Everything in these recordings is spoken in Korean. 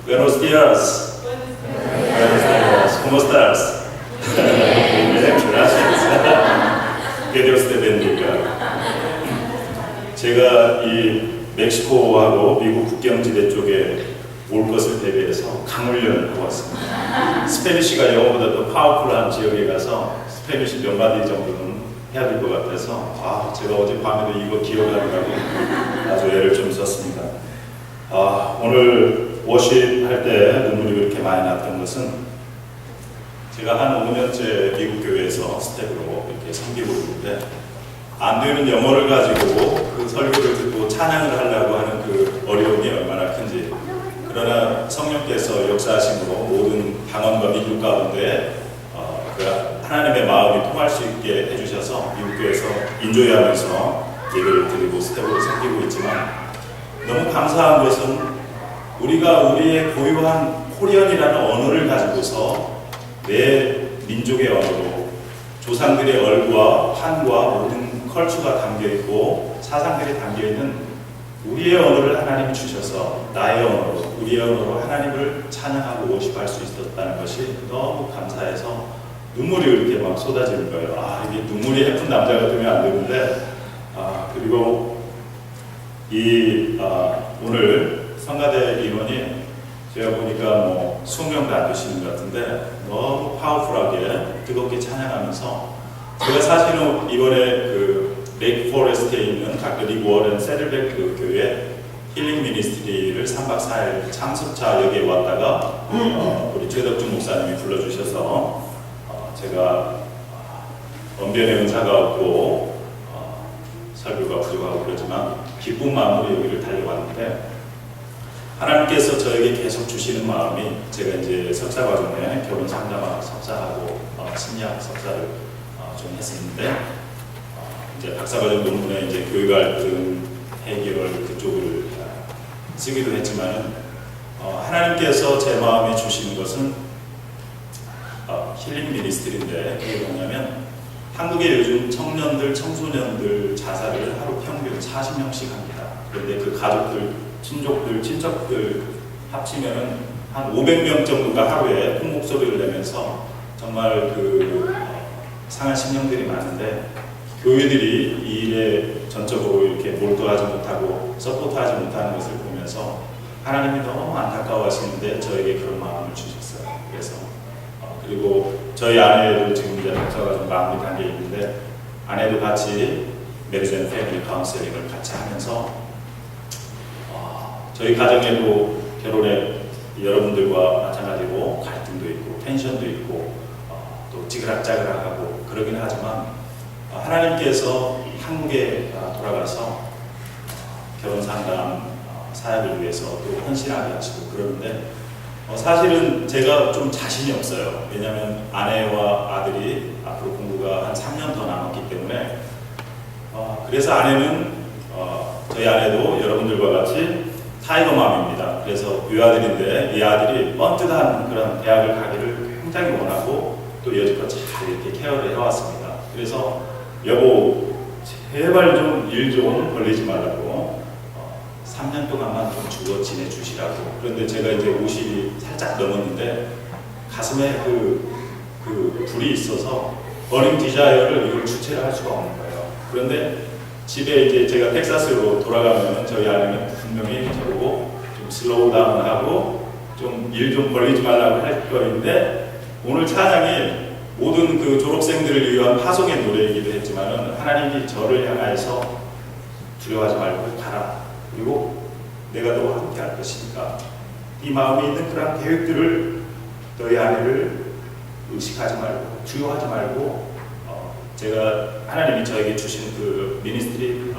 Buenos días. Buenos días. ¿Cómo estás? Gracias. Que Dios te bendiga. 제가 이 멕시코하고 미국 국경지대 쪽에 올 것을 대비해서 강훈련을 하고 왔습니다. 스페니쉬가 영어보다 더 파워풀한 지역에 가서 스페니쉬 몇 마디 정도는 해야 될 것 같아서 제가 어젯밤에도 이거 기억하느라고 아주 애를 좀 썼습니다. 오늘 워십 할 때 눈물이 그렇게 많이 났던 것은 제가 한 5년째 미국 교회에서 스텝으로 이렇게 섬기고 있는데 안 되는 영어를 가지고 그 설교를 듣고 찬양을 하려고 하는 그 어려움이 얼마나 큰지, 그러나 성령께서 역사하심으로 모든 방언과 민족 가운데 그 하나님의 마음이 통할 수 있게 해주셔서 미국 교회에서 인조이하면서 예배를 드리고 스텝으로 섬기고 있지만, 너무 감사한 것은 우리가 우리의 고유한 코리안이라는 언어를 가지고서 내 민족의 언어로 조상들의 얼과 판과 모든 컬처가 담겨있고 사상들이 담겨있는 우리의 언어를 하나님이 주셔서 나의 언어로, 우리의 언어로 하나님을 찬양하고 워십할 수 있었다는 것이 너무 감사해서 눈물이 이렇게 막 쏟아지는 거예요. 이게 눈물이 예쁜 남자가 되면 안 되는데, 그리고 오늘 성가대 인원이 제가 보니까 20명도 안 되시는 것 같은데 너무 파워풀하게 뜨겁게 찬양하면서, 제가 사실은 이번에 그 레이크 포레스트에 있는 닥터 리 워렌 세들백 그 교회 힐링 미니스트리를 3박 4일 참석자 여기에 왔다가 우리 최덕준 목사님이 불러주셔서 제가 언변의 은사가 없고 설교가 부족하고 그러지만 기쁜 마음으로 여기를 달려왔는데, 하나님께서 저에게 계속 주시는 마음이, 제가 이제 석사 과정에 결혼 상담학 석사하고 심리학 석사를 좀 했었는데, 이제 박사과정 논문에 이제 교회 갈등 해결 그쪽을 쓰기도 했지만은 하나님께서 제 마음에 주시는 것은 힐링 미니스트리인데, 그게 뭐냐면 한국의 요즘 청년들, 청소년들 자살을 하루 평균 40명씩 합니다. 그런데 그 가족들, 친족들, 친척들 합치면은 한 500명 정도가 하루에 큰 목소리를 내면서 정말 상한 심령들이 많은데, 교회들이 이 일에 전적으로 이렇게 몰두하지 못하고 서포트하지 못하는 것을 보면서 하나님이 너무 안타까워하시는데 저에게 그런 마음을 주셨어요. 그래서 그리고 저희 아내도 지금 이제 박사가 좀 마음이 담겨 있는데, 아내도 같이 메리지 앤 패밀리 카운셀링을 같이 하면서 저희 가정에도 결혼에 여러분들과 마찬가지로 갈등도 있고 텐션도 있고 또 찌그락짜그락하고 그러긴 하지만, 하나님께서 한국에 돌아가서 결혼 상담 사역을 위해서 또 헌신하게 하시고 그러는데, 사실은 제가 좀 자신이 없어요. 왜냐하면 아내와 아들이 앞으로 공부가 한 3년 더 남았기 때문에, 그래서 아내는 저희 아내도 여러분들과 같이 타이거맘입니다. 그래서 외아들인데 이 아들이 뻔뜻한 그런 대학을 가기를 굉장히 원하고 또 여지껏 잘 이렇게 케어를 해왔습니다. 그래서 여보 제발 좀 일 좀 벌리지 말라고 3년 동안만 좀 주거 지내주시라고. 그런데 제가 이제 50이 살짝 넘었는데 가슴에 그 불이 있어서 버닝 디자이어를 이걸 주체를 할 수가 없는 거예요. 그런데 집에 이제 제가 텍사스로 돌아가면 저희 아내는 분명히 저보고 좀 슬로우 다운하고 좀 일 좀 벌리지 말라고 할 거인데, 오늘 찬양이 모든 그 졸업생들을 위한 파송의 노래이기도 했지만은 하나님이 저를 향하여서 두려워하지 말고 가라. 그리고 내가 너와 함께 할 것이니까 이 마음에 있는 그런 계획들을, 너희 아내를 의식하지 말고 두려워하지 말고, 제가 하나님이 저에게 주신 그 미니스트리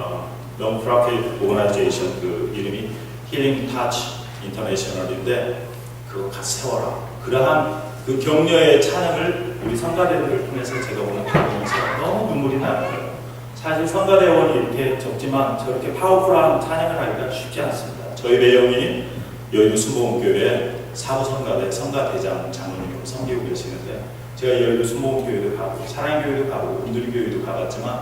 non-profit organization 그 이름이 Healing Touch International인데 그거 같이 세워라. 그러한 그 격려의 찬양을 우리 성가대원을 통해서 제가 오늘 받으면서 너무 눈물이 나는 거예요. 사실 성가대원이 이렇게 적지만 저렇게 파워풀한 찬양을 하기가 쉽지 않습니다. 저희 매형이 여의도 순복음교회 사부성가대 성가대장 장로님으로 섬기고 계시는데, 제가 여의도 순복음교회도 가고 사랑교회도 가고 운두리교회도 가봤지만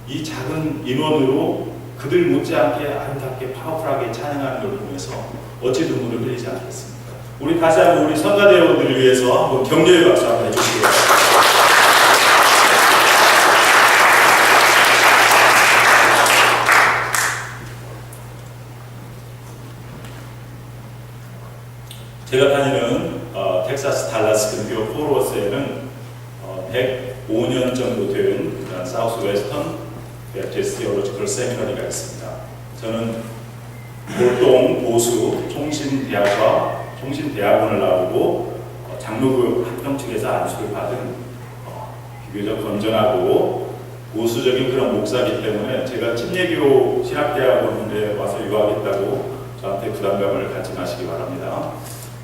이 작은 인원으로 그들 못지않게 아름답게 파워풀하게 찬양하는 걸 보면서 어찌 눈물을 흘리지 않겠습니까? 우리 다시 한번 우리 성가대원들을 위해서 한번 격려의 박수 한번 해주시기 바랍니다. 제가 다니는 텍사스 달라스 근교 포르워스에는 105년 정도 된 사우스 웨스턴 베프티스트 티올로지컬 세미너리가 있습니다. 저는 골동 보수 총신대학원을 나오고 장로교 학령 측에서 안수를 받은 비교적 건전하고 보수적인 그런 목사이기 때문에 제가 침례교 신학대학원에 와서 유학했다고 저한테 부담감을 갖지 마시기 바랍니다.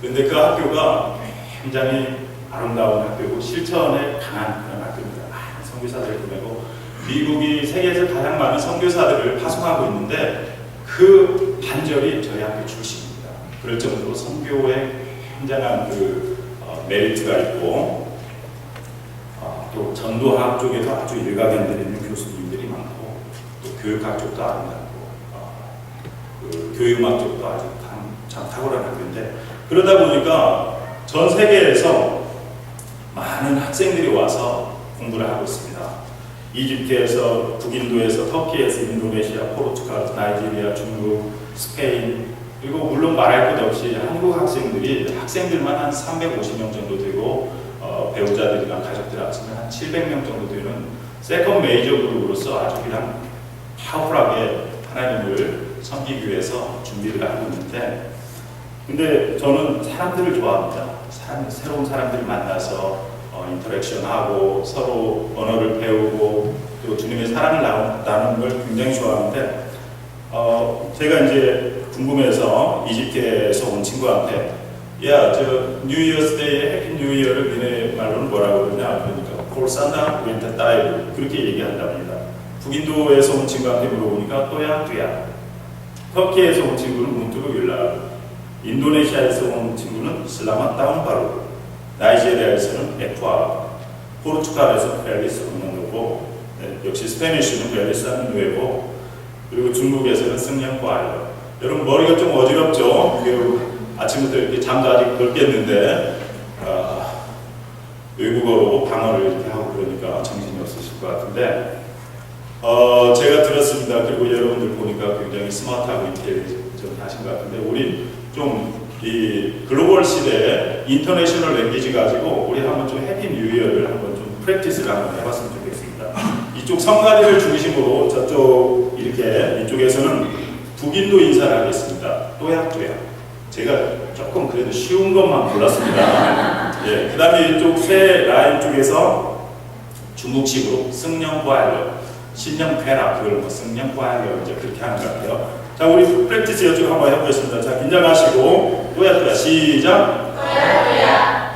그런데 그 학교가 굉장히 아름다운 학교고 실천에 강한 그런 학교입니다. 많은 선교사들을 보내고 미국이 세계에서 가장 많은 선교사들을 파송하고 있는데 그 반절이 저희 학교 출신입니다. 그럴 정도로 선교에 굉장한 메리트가 있고 또 전도학 쪽에서 아주 일가견들이 있는 교수님들이 많고 또 교육학 쪽도 아름답고 교육학 쪽도 아주 참 탁월한 학교인데 그러다 보니까 전 세계에서 많은 학생들이 와서 공부를 하고 있습니다. 이집트에서, 북인도에서, 터키에서, 인도네시아, 포르투갈, 나이지리아, 중국, 스페인 그리고 물론 말할 것 없이 한국 학생들만 한 350명 정도 되고 배우자들이랑 가족들 합치면 한 700명 정도 되는 세컨 메이저 그룹으로서 아주 그냥 파워풀하게 하나님을 섬기기 위해서 준비를 하고 있는데 근데 저는 사람들을 좋아합니다. 새로운 사람들을 만나서 인터랙션하고 서로 언어를 배우고 또 주님의 사랑을 나누는 걸 굉장히 좋아하는데 제가 이제 궁금해서 이집트에서 온 친구한테 야, 저 뉴이어스 데이에 해피 뉴이어를 니네 말로는 뭐라고 그러냐 그러니까 콜산나 웬타 따이브 그렇게 얘기한답니다. 북인도에서 온 친구한테 물어보니까 또야 터키에서 온 친구는 문뚜루 율라 인도네시아에서 온 친구는 슬라마 다운바루, 나이지리아에서는 에쿠아, 포르투갈에서 벨리스 없는거고, 역시 스페니쉬는 벨리스 누에고, 그리고 중국에서는 승냥과예요. 여러분 머리가 좀 어지럽죠? 아침부터 이렇게 잠도 아직 덜 깼는데 외국어로 방어를 이렇게 하고 그러니까 정신이 없으실 것 같은데 제가 들었습니다. 그리고 여러분들 보니까 굉장히 스마트하고 인텔리전하신 것 같은데 우리 좀 이 글로벌 시대에 인터내셔널 랭귀지 가지고 우리 한번 좀 해피 뉴이어를 한번 좀 프랙티스를 한번 해봤으면 좋겠습니다. 이쪽 성가대를 중심으로 저쪽 이쪽에서는 북인도 인사를 하겠습니다. 또약또약. 제가 조금 그래도 쉬운 것만 골랐습니다. 예, 그 다음에 이쪽 새 라인 쪽에서 중국식으로 승령과일러, 신령쾌라 그걸 뭐 승령과일러 이제 그렇게 하는 것 같아요. 자, 우리 프랙티스 이쪽 한번 해보겠습니다. 자, 긴장하시고 또야 시작.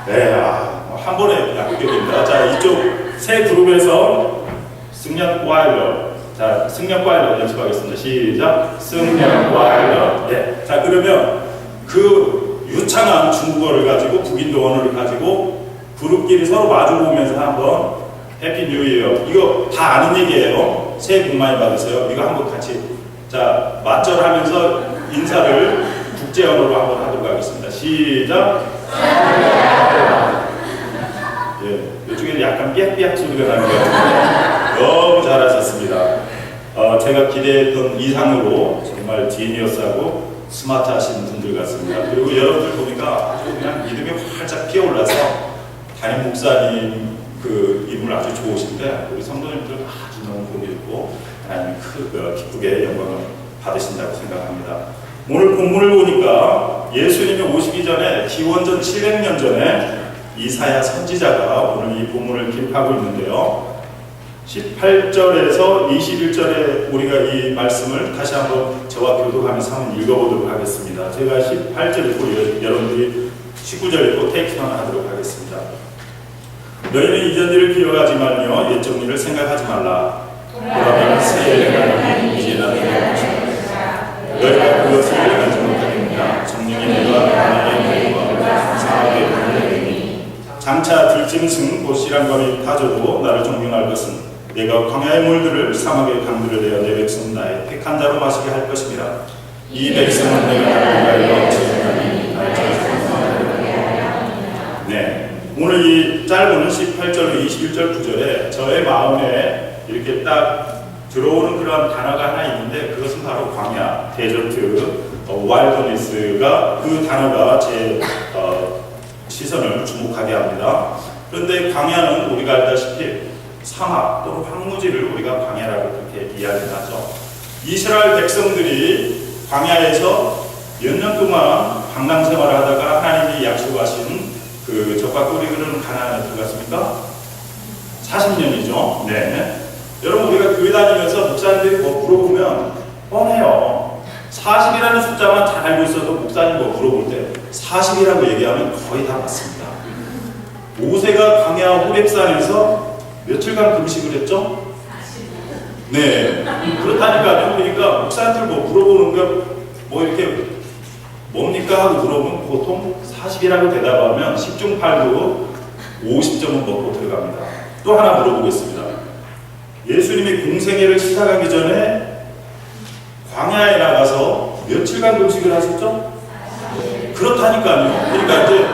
네, 한 번에 약속됩니다. 자, 이쪽 새 그룹에서 승령과일러. 자, 승령과일러 연습하겠습니다. 시작. 승령과일러. 네, 자 그러면 그 유창한 중국어를 가지고 북인도 언어를 가지고 그룹끼리 서로 마주보면서 한번 해피 뉴 이어 이거 다 아는 얘기예요. 새해 복 많이 받으세요. 이거 한번 같이 자 맞절하면서 인사를 국제 언어로 한번 하도록 하겠습니다. 시작. 예, 이쪽에는 약간 삐약삐약 소리가 나는 것 같은데 너무 잘하셨습니다. 제가 기대했던 이상으로 정말 지니어스하고 스마트하신 분들 같습니다. 그리고 여러분들 보니까 아주 그냥 믿음이 활짝 피어올라서 담임 목사님 그 인물 아주 좋으신데 우리 성도님들 아주 너무 보기 있고 하나님 기쁘게 영광을 받으신다고 생각합니다. 오늘 본문을 보니까 예수님이 오시기 전에 기원전 700년 전에 이사야 선지자가 오늘 이 본문을 기록하고 있는데요. 18절에서 21절에 우리가 이 말씀을 다시 한번 저와 교독하면서 한번 읽어보도록 하겠습니다. 제가 18절 읽고 여러분들이 19절 읽고 테이크만 하도록 하겠습니다. 너희는 이전 일을 기억하지 말며 옛적 일을 생각하지 말라. 그러면 새해를 가는 이제나 되는 것이다. 너희가 그것을 알지 못하겠느냐. 성령이 내가 나에게 내리고 상하게 보내리니 장차 들짐승 곧 실랑거리 타조도 나를 존경할 것은 내가 광야의 물들을 사막의 강들을 내어 내 백성 나의 택한 자로 마시게 할 것입니다. 이 백성은 내가 나를 위하여 지으나니 나의 자손을 오늘 이 짧은 18절로 21절 구절에 저의 마음에 이렇게 딱 들어오는 그런 단어가 하나 있는데 그것은 바로 광야, 데저트, 와일드니스가 그 단어가 제 시선을 주목하게 합니다. 그런데 광야는 우리가 알다시피 사막 또는 황무지를 우리가 광야라고 그렇게 이야기를 하죠. 이스라엘 백성들이 광야에서 몇 년 동안 방랑 생활을 하다가 하나님이 약속하신 그 젖과 꿀이 흐르는 가나안에 들어갔습니까? 40년이죠. 네. 여러분 우리가 교회 다니면서 목사님들이 뭐 물어보면 뻔해요. 40이라는 숫자만 잘 알고 있어도 목사님 뭐 물어볼 때 40이라고 얘기하면 거의 다 맞습니다. 모세가 광야 호렙산에서 며칠간 금식을 했죠? 네. 그렇다니까요. 그러니까 목사님들 뭐 물어보는 거 뭐 이렇게 뭡니까 하고 물어보면 보통 40이라고 대답하면 10중 8구 50점은 먹고 들어갑니다. 또 하나 물어보겠습니다. 예수님이 공생애를 시작하기 전에 광야에 나가서 며칠간 금식을 하셨죠? 그렇다니까요. 그러니까 이제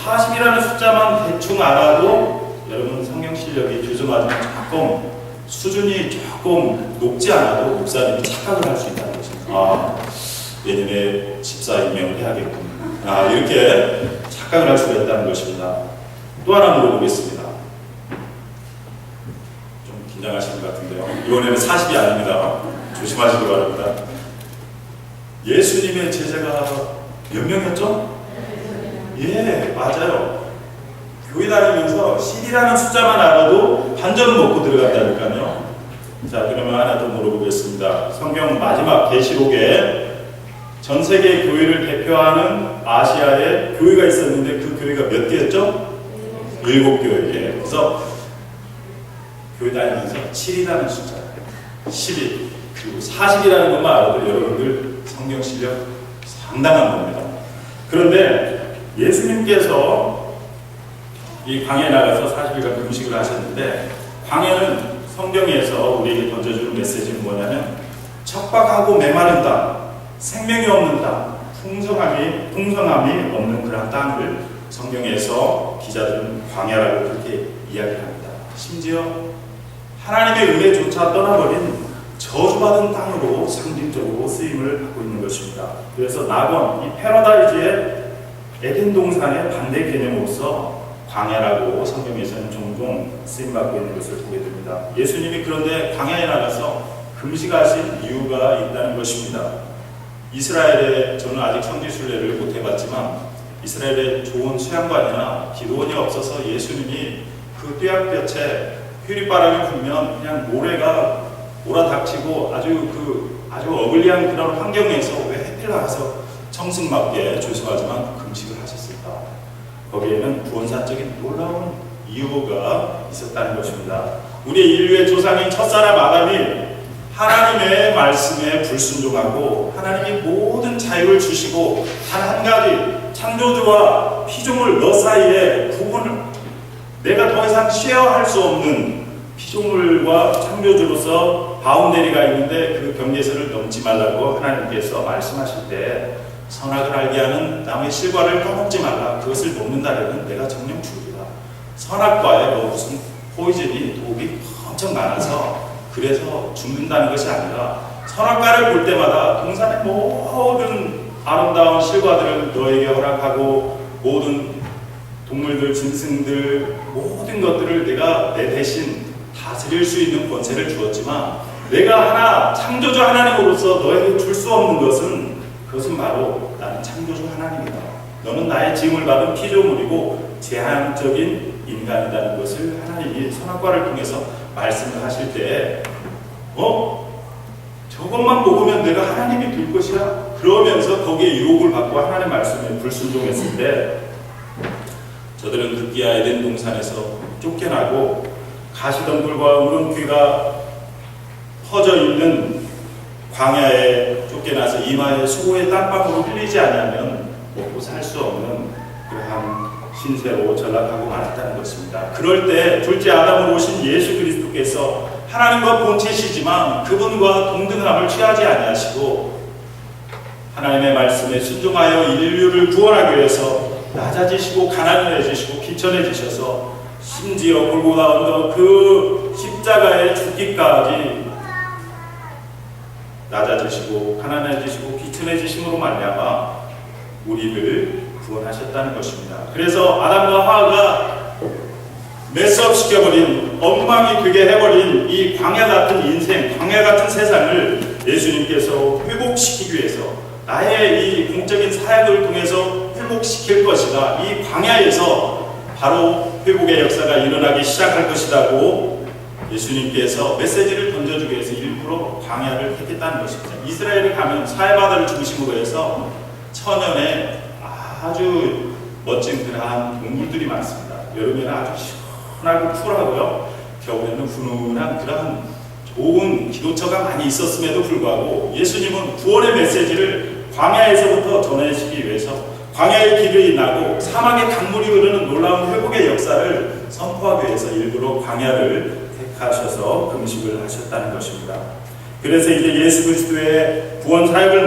40이라는 숫자만 대충 알아도 여러분 성경 실력이 죄송하지만 조금 수준이 조금 높지 않아도 목사님이 착각을 할 수 있다는 것입니다. 내년에 집사 임명을 해야겠군. 이렇게 착각을 할 수가 있다는 것입니다. 또 하나 물어보겠습니다. 좀 긴장하시는 것 같은데요. 이번에는 40이 아닙니다. 조심하시기 바랍니다. 예수님의 제자가 몇 명이었죠? 예, 맞아요. 교회 다니면서 10이라는 숫자만 알아도 반전은 먹고 들어간다니까요. 자, 그러면 하나 더 물어보겠습니다. 성경 마지막 계시록에 전 세계 교회를 대표하는 아시아에 교회가 있었는데 그 교회가 몇 개였죠? 7교회. 그래서 교회 다니면서 7이라는 숫자, 12, 그리고 40이라는 것만 알아도 여러분들 성경 실력 상당한 겁니다. 그런데 예수님께서 이 광야에 나가서 40일간 금식을 하셨는데 광야는 성경에서 우리에게 던져주는 메시지는 뭐냐면 척박하고 메마른 땅, 생명이 없는 땅, 풍성함이 없는 그런 땅을 성경에서 기자들은 광야라고 그렇게 이야기합니다. 심지어 하나님의 은혜조차 떠나버린 저주받은 땅으로 상징적으로 쓰임을 받고 있는 것입니다. 그래서 낙원, 이 패러다이즈의 에덴 동산의 반대 개념으로서 광야라고 성경에서는 종종 쓰임받고 있는 것을 보게 됩니다. 예수님이 그런데 광야에 나가서 금식하신 이유가 있다는 것입니다. 이스라엘에 저는 아직 성지순례를 못 해봤지만 이스라엘에 좋은 수양관이나 기도원이 없어서 예수님이 그 뙤약볕에 휴리바람이 불면 그냥 모래가 몰아닥치고 아주 어글리한 그런 환경에서 왜 햇빛 나가서 청승맞게 죄송하지만 금식을 하셨을까? 거기에는 구원사적인 놀라운 이유가 있었다는 것입니다. 우리 인류의 조상인 첫사람 아담이 하나님의 말씀에 불순종하고 하나님이 모든 자유를 주시고 단 한 가지 창조주와 피조물 너 사이에 구분을 내가 더 이상 쉐어할 수 없는 피조물과 창조주로서 바운데리가 있는데 그 경계선을 넘지 말라고 하나님께서 말씀하실 때 선악을 알게 하는 나무의 실과를 따먹지 말라. 그것을 먹는다면 내가 정령 죽으리라. 선악과에 무슨 포이즌이 독이 엄청 많아서 그래서 죽는다는 것이 아니라 선악과를 볼 때마다 동산의 모든 아름다운 실과들을 너에게 허락하고 모든 동물들, 짐승들 모든 것들을 내가 내 대신 다스릴 수 있는 권세를 주었지만 내가 하나 창조주 하나님으로서 너에게 줄 수 없는 것은 그것은 바로 나는 창조주 하나님이다. 너는 나의 지음을 받은 피조물이고 제한적인 인간이라는 것을 하나님이 선악과를 통해서 말씀을 하실 때 저것만 먹으면 내가 하나님이 될 것이야? 그러면서 거기에 유혹을 받고 하나님의 말씀에 불순종했을 때 저들은 급기야 에덴 동산에서 쫓겨나고 가시덤불과 우렁퀴가 퍼져 있는 광야에 쫓겨나서 이마에 수고의 땀방울을 흘리지 않으면 먹고 살 수 없는 그러한 신세로 전락하고 말았다는 것입니다. 그럴 때 둘째 아담으로 오신 예수 그리스도께서 하나님과 본체시지만 그분과 동등함을 취하지 아니하시고 하나님의 말씀에 순종하여 인류를 구원하기 위해서 낮아지시고 가난해지시고 비천해지셔서 심지어 골고다 언덕 그 십자가에 죽기까지 낮아지시고 가난해지시고 비천해지심으로 말미암아 우리를 구원하셨다는 것입니다. 그래서 아담과 하와가 메스업시켜버린, 엉망이 되게 해버린 이 광야 같은 인생, 광야 같은 세상을 예수님께서 회복시키기 위해서 나의 이 공적인 사역을 통해서 회복시킬 것이다. 이 광야에서 바로 회복의 역사가 일어나기 시작할 것이라고 예수님께서 메시지를 던져주기 위해서 일부러 광야를 택했다는 것입니다. 이스라엘에 가면 사해바다를 중심으로 해서 천연의 아주 멋진 그러한 동물들이 많습니다. 여름에는 아주 시원하고 쿨하고요. 겨울에는 훈훈한 그러한 좋은 기도처가 많이 있었음에도 불구하고 예수님은 구원의 메시지를 광야에서부터 전해주기 위해서 광야의 길이 나고 사막의 강물이 흐르는 놀라운 회복의 역사를 선포하기 위해서 일부러 광야를 택하셔서 금식을 하셨다는 것입니다. 그래서 이제 예수 그리스도의 구원 사역을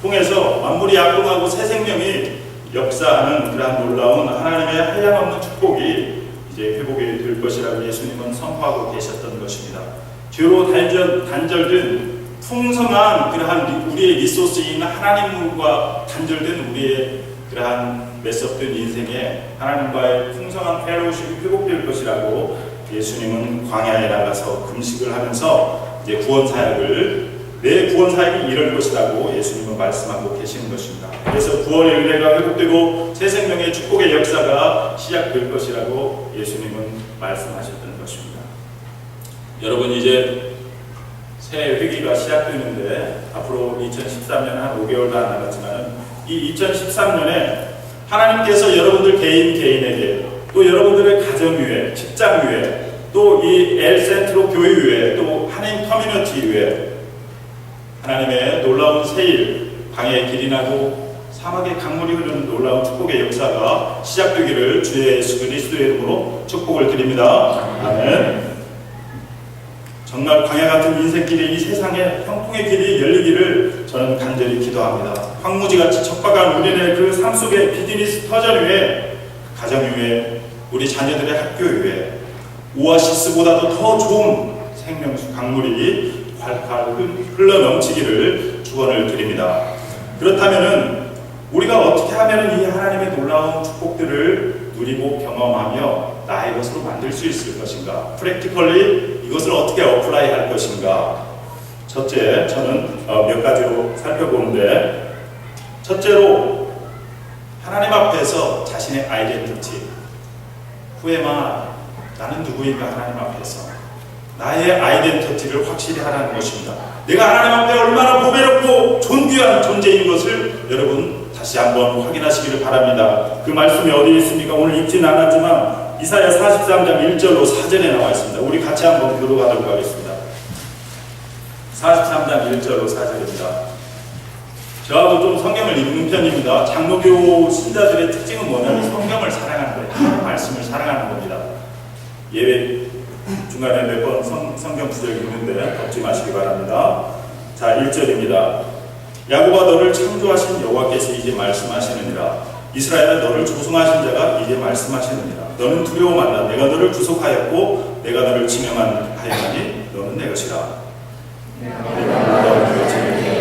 통해서 만물이 약동하고 새 생명이 역사하는 그러한 놀라운 하나님의 한량없는 축복이 이제 회복이 될 것이라고 예수님은 선포하고 계셨던 것입니다. 죄로 단절된 풍성한 그러한 우리의 리소스인 하나님과 단절된 우리의 그러한 메스업된 인생에 하나님과의 풍성한 펠로우십이 회복될 것이라고 예수님은 광야에 나가서 금식을 하면서 이제 구원 사역을 내 구원 사역이 이럴 것이라고 예수님은 말씀하고 계시는 것입니다. 그래서 구원의 은혜가 회복되고 새 생명의 축복의 역사가 시작될 것이라고 예수님은 말씀하셨던 것입니다. 여러분 이제 새 회기가 시작되는데 앞으로 2013년 한 5개월도 안 남았지만 이 2013년에 하나님께서 여러분들 개인에게 또 여러분들의 가정 위에 직장 위에 또 이 엘센트로 교회 위에 또 하나님 커뮤니티 위에 하나님의 놀라운 세일, 광야의 길이 나고 사막의 강물이 흐르는 놀라운 축복의 역사가 시작되기를 주의 예수 그리스도의 이름으로 축복을 드립니다. 아멘. 정말 광야 같은 인생길이 이 세상에 형통의 길이 열리기를 저는 간절히 기도합니다. 황무지같이 척박한 우리의 그 삶 속에 비즈니스 터전 위에, 가정 위에, 우리 자녀들의 학교 위에 오아시스보다도 더 좋은 생명수 강물이 활활 흘러 넘치기를 축원을 드립니다. 그렇다면은 우리가 어떻게 하면 이 하나님의 놀라운 축복들을 누리고 경험하며 나의 것으로 만들 수 있을 것인가? 프랙티컬리 이것을 어떻게 어플라이 할 것인가? 첫째, 저는 몇 가지로 살펴보는데, 첫째로 하나님 앞에서 자신의 아이덴티티, 후에마 나는 누구인가 하나님 앞에서 나의 아이덴티티를 확실히 하라는 것입니다. 내가 하나님 앞에 얼마나 보배롭고 존귀한 존재인 것을 여러분 다시 한번 확인하시기를 바랍니다. 그 말씀이 어디 있습니까? 오늘 읽지는 않았지만 이사야 43장 1절로 4절에 나와 있습니다. 우리 같이 한번 교독하도록 하겠습니다. 43장 1절로 4절입니다. 저하고 좀 성경을 읽는 편입니다. 장로교 신자들의 특징은 뭐냐면 성경을 사랑하는 거예요. 하나님 말씀을 사랑하는 겁니다. 예외 중간에 몇 번 성경 구절 읽는데 덮지 마시기 바랍니다. 자, 1절입니다. 야곱아 너를 창조하신 여호와께서 이제 말씀하시느니라. 이스라엘아 너를 조성하신 자가 이제 말씀하시느니라. 너는 두려워 말라. 내가 너를 구속하였고 내가 너를 지명하였나니 너는 내 것이라. 내가 너를 지명하였으니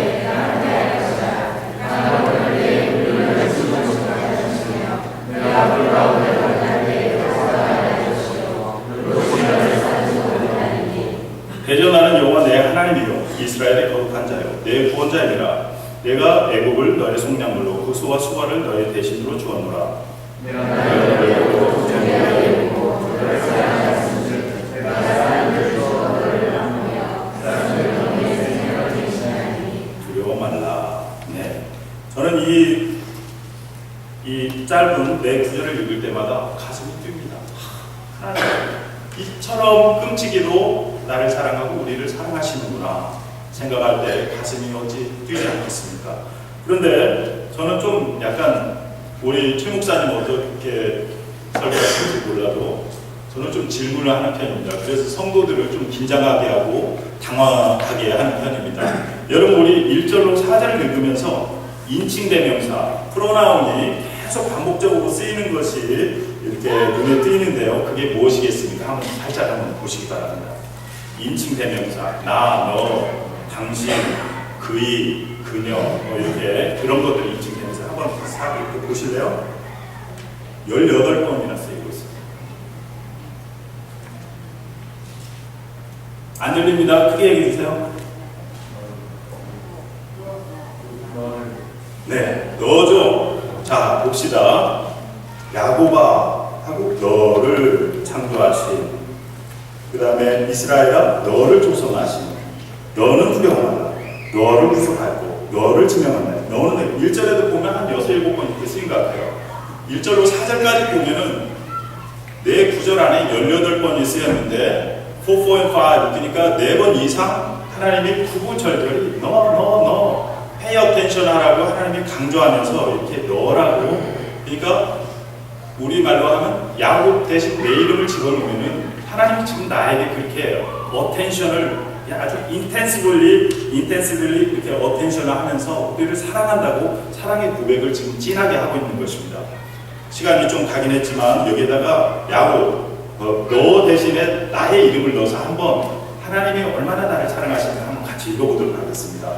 대전하는 여호와 내 하나님이요 이스라엘의 거룩한 자요 내 구원자이니라. 내가 애굽을 너의 속량물로 구수와 수발을 너의 대신으로 주었노라. 내가 너를 애굽으로 구원하였고 너를 사랑하였으니 내가 사랑을 주어 너를 남으며 사랑을 너의 생명을 대신하니 두려워 말라. 네, 저는 이 짧은 내 구절을 읽을 때마다 가슴이 뜁니다. 하나님 이처럼 끔찍이도 나를 사랑하고 우리를 사랑하시는구나 생각할 때 가슴이 어찌 뛰지 않겠습니까? 그런데 저는 좀 약간 우리 최 목사님 어떻게 설교하실지 몰라도 저는 좀 질문을 하는 편입니다. 그래서 성도들을 좀 긴장하게 하고 당황하게 하는 편입니다. 여러분 우리 1절로 4절을 읽으면서 인칭 대명사, 프로나운이 계속 반복적으로 쓰이는 것이 이렇게 눈에 띄는데요. 그게 무엇이겠습니까? 한번 보시기 바랍니다. 인칭 대명사, 나, 너, 당신, 그이, 그녀, 이렇게 그런 것들 인칭 대명사 한번 싹 이렇게 보실래요? 18번이나 쓰이고 있습니다. 안 들립니다. 크게 얘기해 주세요. 네, 너죠. 자, 봅시다. 야곱아 하고 너를 창조하신, 그 다음에 이스라엘아 너를 조성하신, 너는 두려워하라, 너를 구속하고 너를 증명한다. 너는 1절에도 보면 한 6, 7번 이렇게 쓰인 것 같아요. 1절로 4절까지 보면은 내 구절 안에 18번이 쓰였는데 4, 4, and 5 그러니까 4번 이상 하나님이 구구절절히 너 pay attention 하라고 하나님이 강조하면서 이렇게 너라고, 그러니까 우리말로 하면 야곱 대신 내 이름을 집어넣으면은 하나님이 지금 나에게 그렇게 attention을 아주 intensively 이렇게 attention을 하면서 우리를 사랑한다고 사랑의 고백을 지금 진하게 하고 있는 것입니다. 시간이 좀 가긴 했지만 여기에다가 야곱 너 대신에 나의 이름을 넣어서 한번 하나님이 얼마나 나를 사랑하시는지 한번 같이 읽어보도록 하겠습니다.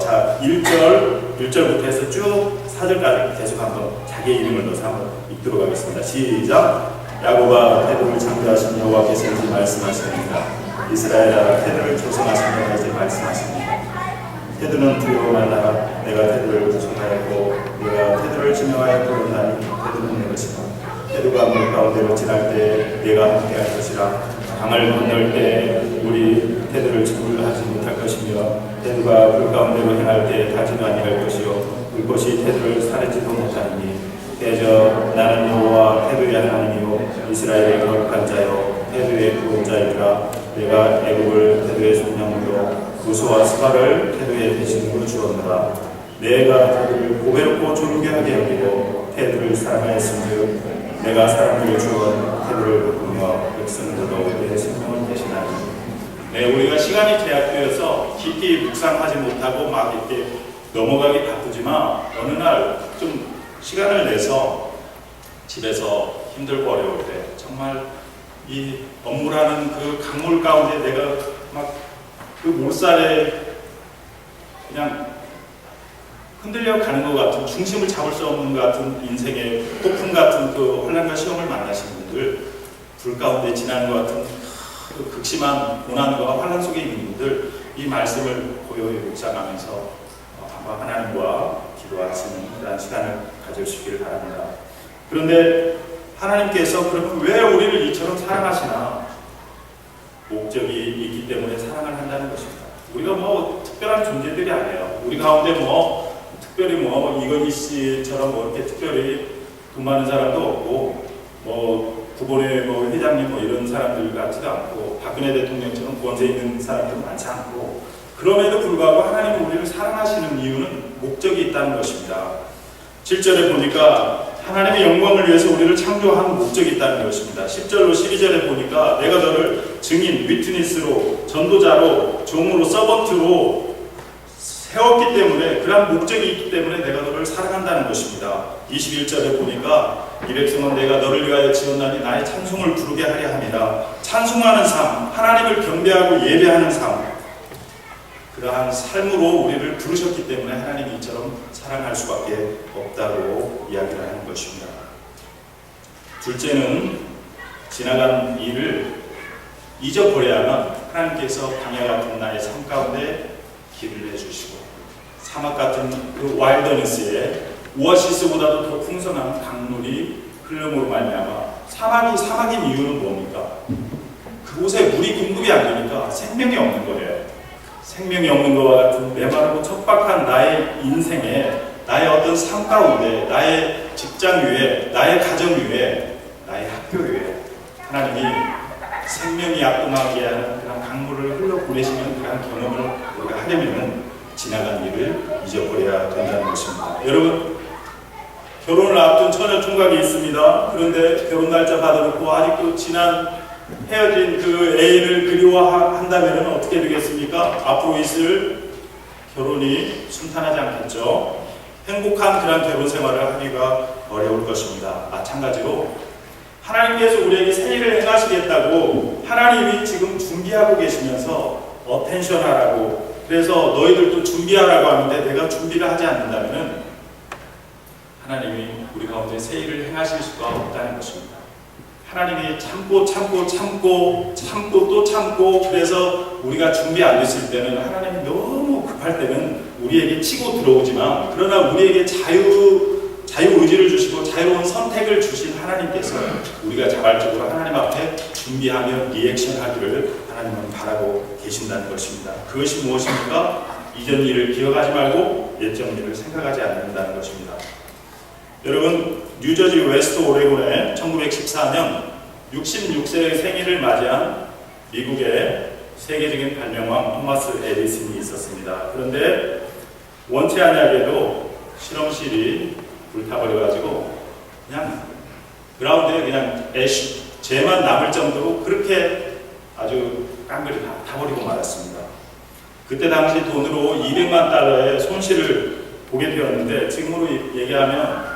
자, 1절부터 해서 쭉 4절까지 계속 한번 자기의 이름을 넣어서 한번 읽도록 하겠습니다. 시작! 야곱아 테두를 창조하신 여호와께서 이렇게 말씀하십니다. 이스라엘아 테두를 조성하신 여호와께서 말씀하십니다. 테두는 두려워 말라. 내가 테두를 구속하였고 내가 테두를 증명하여 부른다니 테두는 내 것이다. 테두가 물 가운데로 지날 때 내가 함께할 것이라. 강을 건널 때 우리 테두를 지불하지 못할 것이며 테두가 불 가운데로 행할 때 타지도 아니할 것이요 불꽃이 테두를 사르지도 못하니 대저 나는 여호와 테두의 하나님이요 이스라엘의 거룩한 자요 테두의 구원자이라. 내가 애굽을 테두의 속량으로 구수와 스바를 테두의 대신으로 주었노라. 내가 테두를 보배롭고 존귀하게 여기고 테두를 사랑하였은즉 내가 사람들을 주어 테두를 바꾸며 백성들로 내 생명을 대신하니. 네, 우리가 시간이 제약되어서 깊이 묵상하지 못하고 막 이렇게 넘어가기 바쁘지만 어느 날 좀 시간을 내서 집에서 힘들고 어려울 때 정말 이 업무라는 그 강물 가운데 내가 막 그 물살에 그냥 흔들려 가는 것 같은, 중심을 잡을 수 없는 것 같은 인생의 폭풍 같은 그 환난과 시험을 만나신 분들, 불 가운데 지나는 것 같은 그 극심한 고난과 환난 속에 있는 분들, 이 말씀을 고요히 묵상하면서 한번 하나님과 기도하시는 그런 시간을 가져주시기를 바랍니다. 그런데 하나님께서 그러면 왜 우리를 이처럼 사랑하시나? 목적이 있기 때문에 사랑을 한다는 것입니다. 우리가 뭐 특별한 존재들이 아니에요. 우리 가운데 뭐 특별히 뭐 이건희 씨처럼 뭐 이렇게 특별히 돈 많은 사람도 없고 뭐 구본의 뭐 회장님 뭐 이런 사람들 같지도 않고 박근혜 대통령처럼 권세 있는 사람도 많지 않고, 그럼에도 불구하고 하나님이 우리를 사랑하시는 이유는 목적이 있다는 것입니다. 7절에 보니까 하나님의 영광을 위해서 우리를 창조한 목적이 있다는 것입니다. 10절로 12절에 보니까 내가 너를 증인, 위트니스로, 전도자로, 종으로, 서번트로 세웠기 때문에, 그러한 목적이 있기 때문에 내가 너를 사랑한다는 것입니다. 21절에 보니까 이 백성은 내가 너를 위하여 지었나니 나의 찬송을 부르게 하려 함이라. 찬송하는 삶, 하나님을 경배하고 예배하는 삶, 그러한 삶으로 우리를 부르셨기 때문에 하나님이 이처럼 사랑할 수밖에 없다고 이야기를 하는 것입니다. 둘째는 지나간 일을 잊어버려야만 하나님께서 광야 같은 나의 삶 가운데 길을 내주시고 사막 같은 그 와일더니스에 오아시스보다도 더 풍성한 강물이 흘름으로 말미암아 사막인 이유는 뭡니까? 그곳에 물이 공급이 안 되니까 생명이 없는 거예요. 생명이 없는 것과 같은 메마르고 척박한 나의 인생에, 나의 어떤 삶 가운데, 나의 직장 위에, 나의 가정 위에, 나의 학교 위에 하나님이 생명이 약동하게 하는 그런 강물을 흘러보내시는 그런 경험을 우리가 하려면 지나간 일을 잊어버려야 된다는 것입니다. 여러분, 결혼을 앞둔 처녀 총각이 있습니다. 그런데 결혼 날짜 받아놓고 아직도 지난 헤어진 그 애인을 그리워한다면 어떻게 되겠습니까? 앞으로 있을 결혼이 순탄하지 않겠죠. 행복한 그런 결혼 생활을 하기가 어려울 것입니다. 마찬가지로 하나님께서 우리에게 새 일을 행하시겠다고 하나님이 지금 준비하고 계시면서 어텐션하라고, 그래서 너희들도 준비하라고 하는데 내가 준비를 하지 않는다면 하나님이 우리 가운데 새 일을 행하실 수가 없다는 것입니다. 하나님이 참고 또 참고, 그래서 우리가 준비 안 됐을 때는 하나님이 너무 급할 때는 우리에게 치고 들어오지만, 그러나 우리에게 자유의지를 주시고 자유로운 선택을 주신 하나님께서 우리가 자발적으로 하나님 앞에 준비하며 리액션하기를 하나님은 바라고 계신다는 것입니다. 그것이 무엇입니까? 이전 일을 기억하지 말고 옛전 일을 생각하지 않는다는 것입니다. 여러분, 뉴저지 웨스트 오레곤에 1914년 66세의 생일을 맞이한 미국의 세계적인 발명왕 토마스 에디슨이 있었습니다. 그런데 원치 아니하게도 실험실이 불타버려가지고 그냥 그라운드에 그냥 재만 남을 정도로 그렇게 아주 깡그리 타버리고 말았습니다. 그때 당시 돈으로 200만 달러의 손실을 보게 되었는데, 지금으로 얘기하면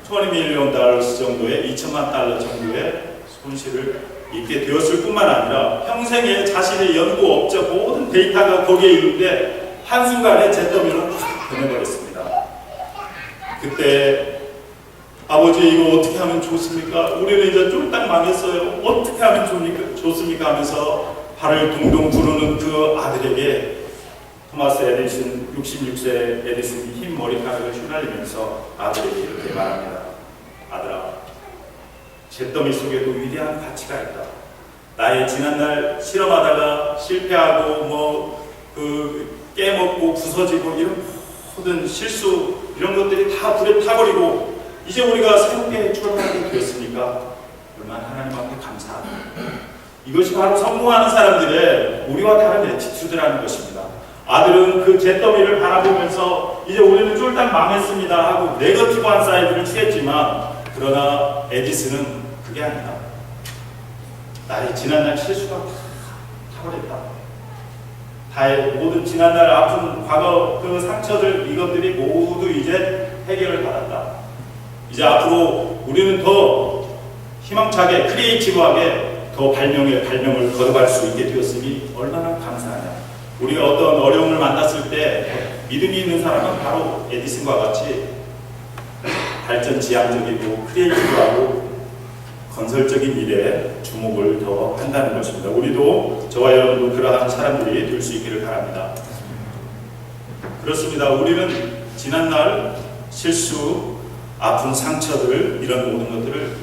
$20 밀리언 정도의 2천만 달러 정도의 손실을 입게 되었을 뿐만 아니라 평생에 자신의 연구 업적 모든 데이터가 거기에 있는데 한순간에 잿더미로 확 변해버렸습니다. 그때 아버지 이거 어떻게 하면 좋습니까? 우리는 이제 쫄딱 망했어요. 어떻게 하면 좋습니까? 하면서 발을 동동 구르는 그 아들에게 토마스 에디슨, 66세 에디슨이 흰 머리카락을 휘날리면서 아들에게 이렇게 말합니다. 아들아, 잿더미 속에도 위대한 가치가 있다. 나의 지난날 실험하다가 실패하고 깨먹고 부서지고 이런 모든 실수 이런 것들이 다 불에 타버리고 이제 우리가 새롭게 출발하게 되었으니까 얼마나 하나님 앞에 감사하다. 이것이 바로 성공하는 사람들의 우리와 다른 애티튜드라는 것입니다. 아들은 그 잿더미를 바라보면서 이제 우리는 쫄딱 망했습니다 하고 네거티브한 사이드를 취했지만, 그러나 에디슨은 그게 아니다. 나의 지난날 실수가 다 타버렸다. 나의 모든 지난날 아픈 과거 그 상처들, 이것들이 모두 이제 해결을 받았다. 이제 앞으로 우리는 더 희망차게 크리에이티브하게 더 발명을 걸어갈 수 있게 되었으니 얼마나 감사하냐. 우리가 어떤 어려움을 만났을 때 믿음이 있는 사람은 바로 에디슨과 같이 발전지향적이고 크리에이티브하고 건설적인 일에 주목을 더 한다는 것입니다. 우리도, 저와 여러분도 그러한 사람들이 될 수 있기를 바랍니다. 그렇습니다. 우리는 지난날 실수, 아픈 상처들, 이런 모든 것들을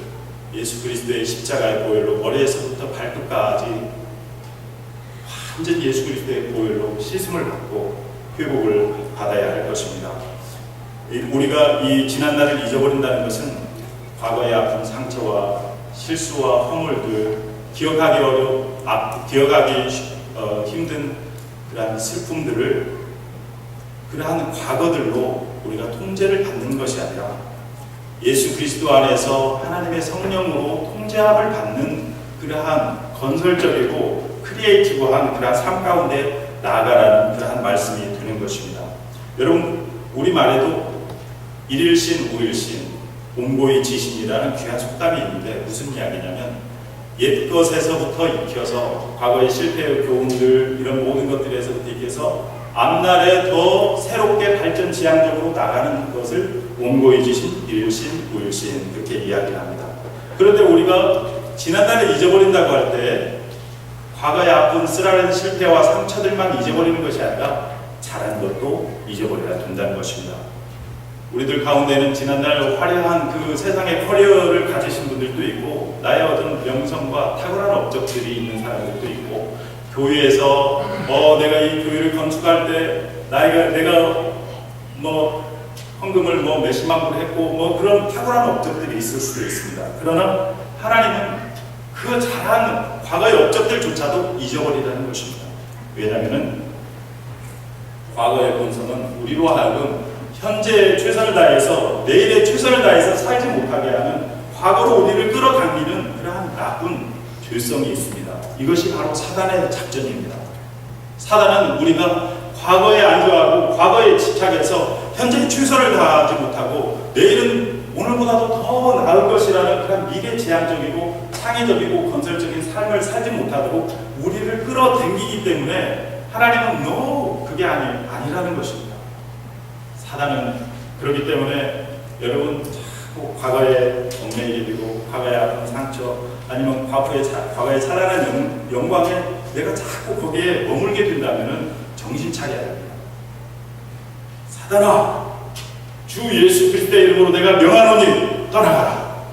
예수 그리스도의 십자가의 보혈로 머리에서부터 발끝까지 완전히 예수 그리스도의 보혈로 씻음을 받고 회복을 받아야 할 것입니다. 우리가 이 지난날을 잊어버린다는 것은 과거의 아픈 상처와 실수와 허물들, 기억하기 힘든 그러한 슬픔들을 그러한 과거들로 우리가 통제를 받는 것이 아니라 예수 그리스도 안에서 하나님의 성령으로 통제함을 받는 그러한 건설적이고 크리에이티브한 그러한 삶 가운데 나아가라는 그러한 말씀이 되는 것입니다. 여러분, 우리말에도 일일신, 오일신, 곰고이 지신이라는 귀한 속담이 있는데 무슨 이야기냐면, 옛 것에서부터 익혀서 과거의 실패의 교훈들, 이런 모든 것들에서부터 익혀서 앞날에 더 새롭게 발전지향적으로 나가는 것을 곰고이 지신, 일일신, 오일신, 그렇게 이야기를 합니다. 그런데 우리가 지난날을 잊어버린다고 할 때 과거의 아픈 쓰라린 실패와 상처들만 잊어버리는 것이 아니라 잘한 것도 잊어버려야 된다는 것입니다. 우리들 가운데는 지난날 화려한 그 세상의 커리어를 가지신 분들도 있고, 나의 어떤 명성과 탁월한 업적들이 있는 사람들도 있고, 교회에서 내가 이 교회를 건축할 때 내가 헌금을 몇십만 불 했고 그런 탁월한 업적들이 있을 수도 있습니다. 그러나 하나님은 그 잘한 과거의 업적들조차도 잊어버리라는 것입니다. 왜냐하면 과거의 본성은 우리로 하여금 현재 최선을 다해서 내일의 최선을 다해서 살지 못하게 하는, 과거로 우리를 끌어당기는 그러한 나쁜 죄성이 있습니다. 이것이 바로 사단의 작전입니다. 사단은 우리가 과거에 안주하고 과거에 집착해서 현재 최선을 다하지 못하고 내일은 오늘보다도 더 나을 것이라는 그런 미래지향적이고 창의적이고 건설적인 삶을 살지 못하도록 우리를 끌어당기기 때문에 하나님은 no, 그게 아니라는 것입니다. 사단은 그렇기 때문에 여러분 자꾸 과거에 얽매이게 되고 과거의 아픈 상처 아니면 과거의 찬란한 영광에 내가 자꾸 거기에 머물게 된다면 정신 차려야 됩니다. 사단아, 주 예수 그리스도의 이름으로 내가 명하노니 떠나가라.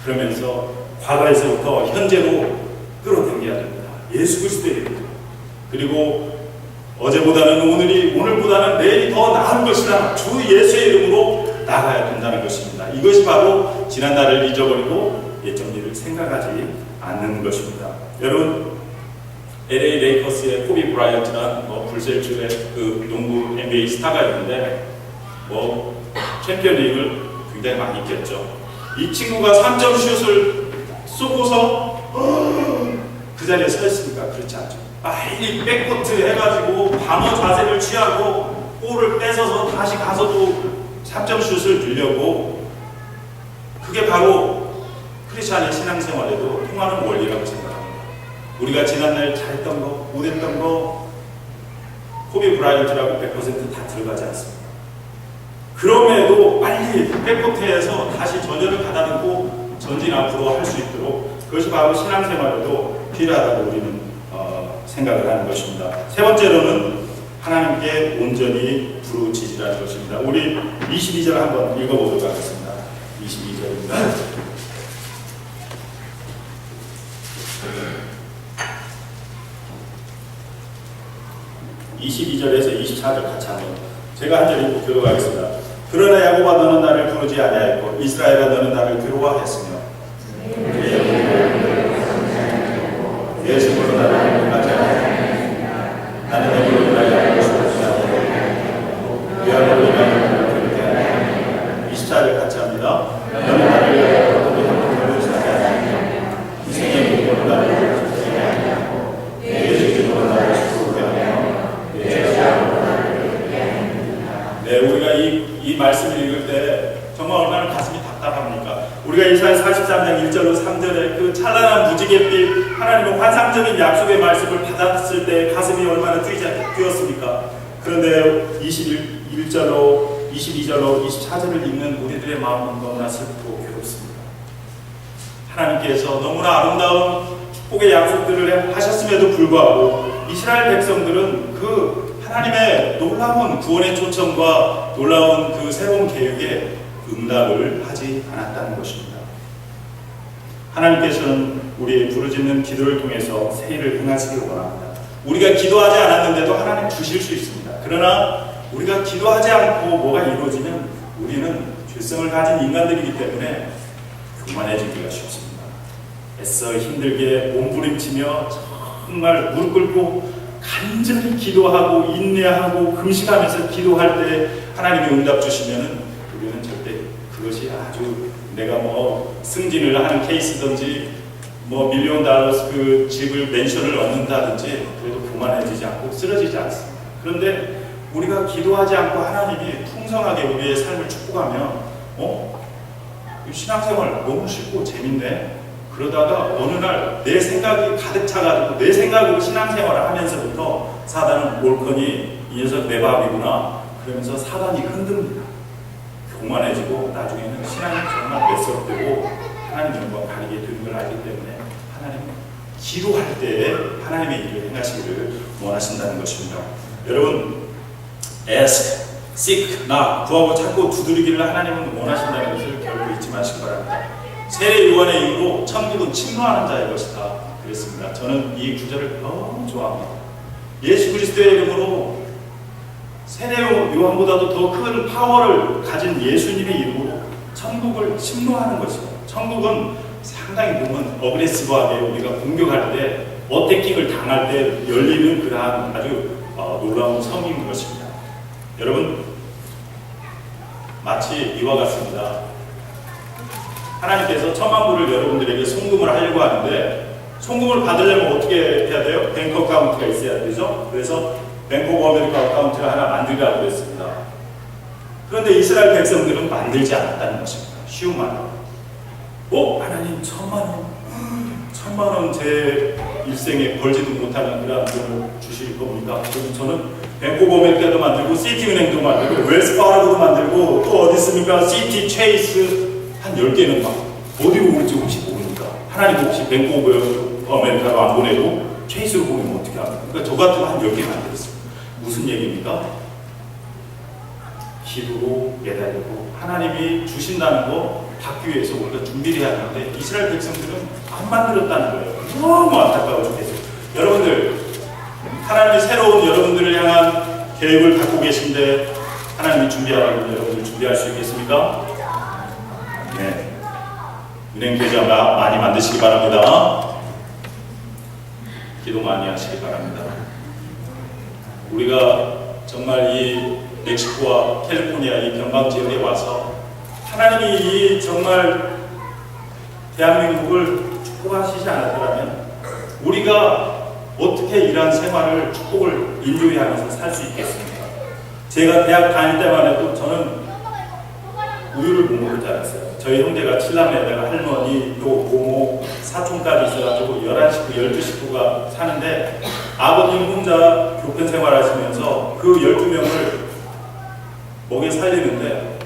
그러면서 과거에서부터 현재로 끌어당겨야 됩니다. 예수 그리스도의 이름으로. 그리고 어제보다는 오늘보다는 내일이 더 나은 것이다. 주 예수의 이름으로 나가야 된다는 것입니다. 이것이 바로 지난날을 잊어버리고 옛 정리를 생각하지 않는 것입니다. 여러분, LA 레이커스의 코비 브라이언트라는 불셀주의 그 농구 NBA 스타가 있는데 챔피언 리그를 굉장히 많이 이겼죠. 이 친구가 3점 슛을 쏘고서 그 자리에 서 있습니까? 그렇지 않죠. 빨리 백코트 해가지고 방어 자세를 취하고 볼을 뺏어서 다시 가서도 3점 슛을 넣으려고. 그게 바로 크리스찬의 신앙생활에도 통하는 원리라고 생각합니다. 우리가 지난날 잘했던 거, 못했던 거 코비 브라이언트라고 100% 다 들어가지 않습니다. 그럼에도 빨리 백코트에서 다시 전열을 가다듬고 전진 앞으로 할 수 있도록 그것이 바로 신앙생활에도 필요하다고 우리는 생각을 하는 것입니다. 세 번째로는 하나님께 온전히 부르짖으라는 것입니다. 우리 22절 한번 읽어보도록 하겠습니다. 22절입니다. (22절에서 24절) 같이 한번 제가 한 절 읽고 들어가겠습니다. 그러나 야곱아 너는 나를 부르지 아니하였고 이스라엘아 너는 나를 괴로워하였으며 내 손으로 나를 공하지 아니하였으며 나는 내 몸으로 나를 알고 싶었지 아니하였고 위하여 나를 그렇게 아니하였고 24절 같이 합니다. 너는 나를 위하여 너도 형을 부르지 아니하였으며 이생의 몸으로 나를 부르지 아니하였고 내 주님으로 나를 축복하게 하며 내 자랑으로 나를 그렇게 하였느니라. 네, 우리가 이 말씀을 읽을 때 정말 얼마나 가슴이 답답합니까? 우리가 이사야 43장 1절로 3절에 그 찬란한 무지갯빛 하나님의 환상적인 약속의 말씀을 받았을 때 가슴이 얼마나 뛰었습니까? 그런데 21절로 22절로 24절을 읽는 우리들의 마음은 너무나 슬프고 괴롭습니다. 하나님께서 너무나 아름다운 축복의 약속들을 하셨음에도 불구하고 이스라엘 백성들은 그 하나님의 놀라운 구원의 초청과 놀라운 그 새로운 계획에 응답을 하지 않았다는 것입니다. 하나님께서는 우리의 부르짖는 기도를 통해서 새 일을 행하시길 원합니다. 우리가 기도하지 않았는데도 하나님 주실 수 있습니다. 그러나 우리가 기도하지 않고 뭐가 이루어지면 우리는 죄성을 가진 인간들이기 때문에 교만해지기가 쉽습니다. 애써 힘들게 몸부림치며 정말 무릎 꿇고 간절히 기도하고 인내하고 금식하면서 기도할 때 하나님이 응답 주시면은 우리는 절대 그것이 아주 내가 승진을 하는 케이스든지 $1,000,000 그 집을 맨션을 얻는다든지 그래도 교만해지지 않고 쓰러지지 않습니다. 그런데 우리가 기도하지 않고 하나님이 풍성하게 우리의 삶을 축복하면 신앙생활 너무 쉽고 재밌네. 그러다가 어느 날 내 생각이 가득 차가지고 내 생각으로 신앙생활을 하면서부터 사단은 옳거니 이 녀석 내 밥이구나 그러면서 사단이 흔듭니다. 교만해지고 나중에는 신앙이 정말 메스럽되고 하나님 영광 가리게 되는 걸 알기 때문에 하나님은 기도할 때에 하나님의 일을 행하시기를 원하신다는 것입니다. 여러분, ask, seek, knock, 구하고 찾고 두드리기를 하나님은 원하신다는 것을 결코 잊지 마시기 바랍니다. 세례 요한의 이후로 천국은 침노하는 자의 것이다 그랬습니다. 저는 이 구절을 너무 좋아합니다. 예수 그리스도의 이름으로 세례 요한보다도 더 큰 파워를 가진 예수님의 이름으로 천국을 침노하는 것이고 천국은 상당히 보면 어그레시브하게 우리가 공격할 때 어태킹을 당할 때 열리는 그러한 아주 놀라운 성인 것입니다. 여러분, 마치 이와 같습니다. 하나님께서 10,000,000불을 여러분들에게 송금을 하려고 하는데 송금을 받으려면 어떻게 해야 돼요? 뱅크 어카운트가 있어야 되죠. 그래서 뱅크 오브 아메리카 어카운트를 하나 만들라고 그랬습니다. 그런데 이스라엘 백성들은 만들지 않았다는 것입니다. 쉬운 말로. 하나님 1,000만 원 제 일생에 벌지도 못하는 그런 돈을 주실 겁니까? 그래서 저는 뱅크 오브 아메리카도 만들고 시티은행도 만들고 웰스파르고도 만들고 또 어디 있습니까? 시티 체이스 한 10개는 막 어디로 올지 혹시 모르니까 하나님 혹시 뱅크 오브 아메리카로 안 보내도 체이스로 보내면 어떻게 합니까? 그러니까 저 같으면 한 10개 만들었어요. 무슨 얘기입니까? 기도로 매달리고 하나님이 주신다는 거 받기 위해서 우리가 준비를 해야 하는데 이스라엘 백성들은 안 만들었다는 거예요. 너무 안타까워 죽겠어요. 여러분들, 하나님이 새로운 여러분들을 향한 계획을 갖고 계신데 하나님이 준비하라고 여러분들 준비할 수 있겠습니까? 네. 은행 계좌 많이 만드시기 바랍니다. 기도 많이 하시기 바랍니다. 우리가 정말 이 멕시코와 캘리포니아 이 변방 지역에 와서 하나님이 이 정말 대한민국을 축복하시지 않았더라면 우리가 어떻게 이러한 생활을 축복을 인도하면서 살 수 있겠습니까? 제가 대학 다닐 때만 해도 저는 우유를 못 먹을 줄 알았어요. 저희 형제가 7남매다가 할머니 또 고모 사촌까지 있어가지고 11식구 12식구가 사는데 아버님 혼자 교편 생활하시면서 그 12명을 먹여 살리는데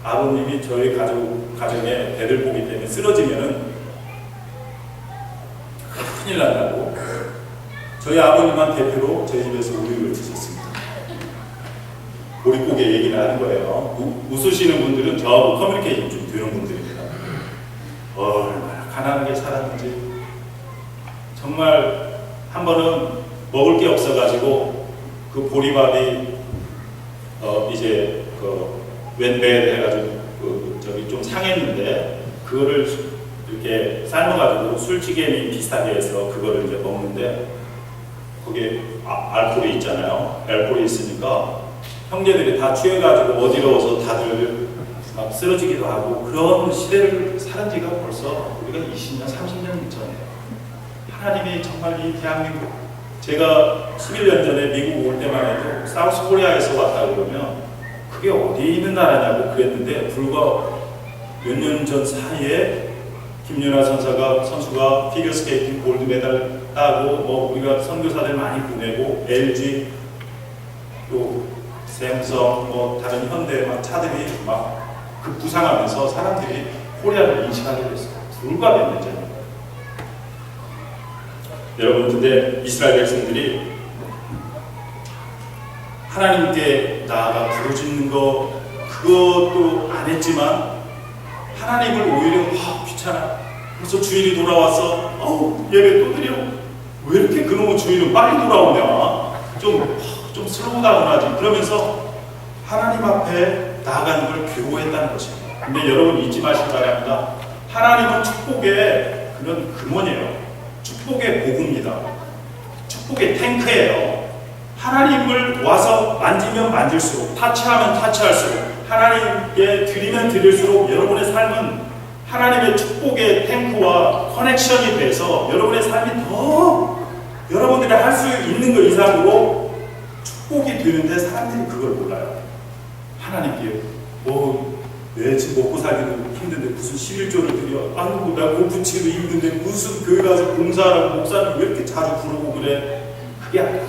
아버님이 저희 가정에 배를 보기 때문에 쓰러지면은 큰일 난다고 저희 아버님만 대표로 저희 집에서 우유를 드셨습니다. 보릿고개 얘기를 하는 거예요. 웃으시는 분들은 저하고 커뮤니케이션 좀 되는 분들입니다. 얼마나 가난하게 살았는지 정말 한 번은 먹을 게 없어가지고 그 보리밥이 이제 웬벨 해가지고 저기 좀 상했는데 그거를 이렇게 삶아가지고 술찌개미 비슷하게 해서 그거를 이제 먹는데 거기에 알코올이 있잖아요. 알코올이 있으니까 형제들이 다 취해가지고 어지러워서 다들 막 쓰러지기도 하고 그런 시대를 살은 지가 벌써 우리가 20년, 30년 전이에요. 하나님이 정말 이 대한민국 제가 11년 전에 미국 올 때만 해도 사우스 코리아에서 왔다 그러면 그게 어디 있는 나라냐고 그랬는데 불과 몇 년 전 사이에 김연아 선수가 피겨스케이팅 골드 메달 따고 우리가 선교사들 많이 보내고 LG 또 샘성 다른 현대 막 차들이 막 급부상하면서 사람들이 코리아를 인식하게 됐어요. 불과 몇 년 전입니다. 여러분 근데 이스라엘 백성들이 하나님께 나아가 부르짖는 거 그것도 안 했지만 하나님을 오히려 귀찮아. 벌써 주일이 돌아왔어. 예배 또 드려. 왜 이렇게 그놈의 주일은 빨리 돌아오냐. 좀 슬로우다운 하지. 그러면서 하나님 앞에 나아가는 걸 괴로워했다는 것입니다. 근데 여러분 잊지 마시기 바랍니다. 하나님은 축복의 그런 근원이에요. 축복의 복입니다. 축복의 탱크예요. 하나님을 와서 만지면 만질수록 타치하면 타치할수록 하나님께 드리면 드릴수록 여러분의 삶은 하나님의 축복의 탱크와 커넥션이 돼서 여러분의 삶이 더 여러분들이 할 수 있는 것 이상으로 축복이 되는데 사람들이 그걸 몰라요. 하나님께 내 집 먹고 살기도 힘든데 무슨 11조를 드려. 아이고 나 공 붙이기도 힘든데 무슨 교회 가서 공사하라고 목사님 왜 이렇게 자주 부르고 그래. 그게 아니야.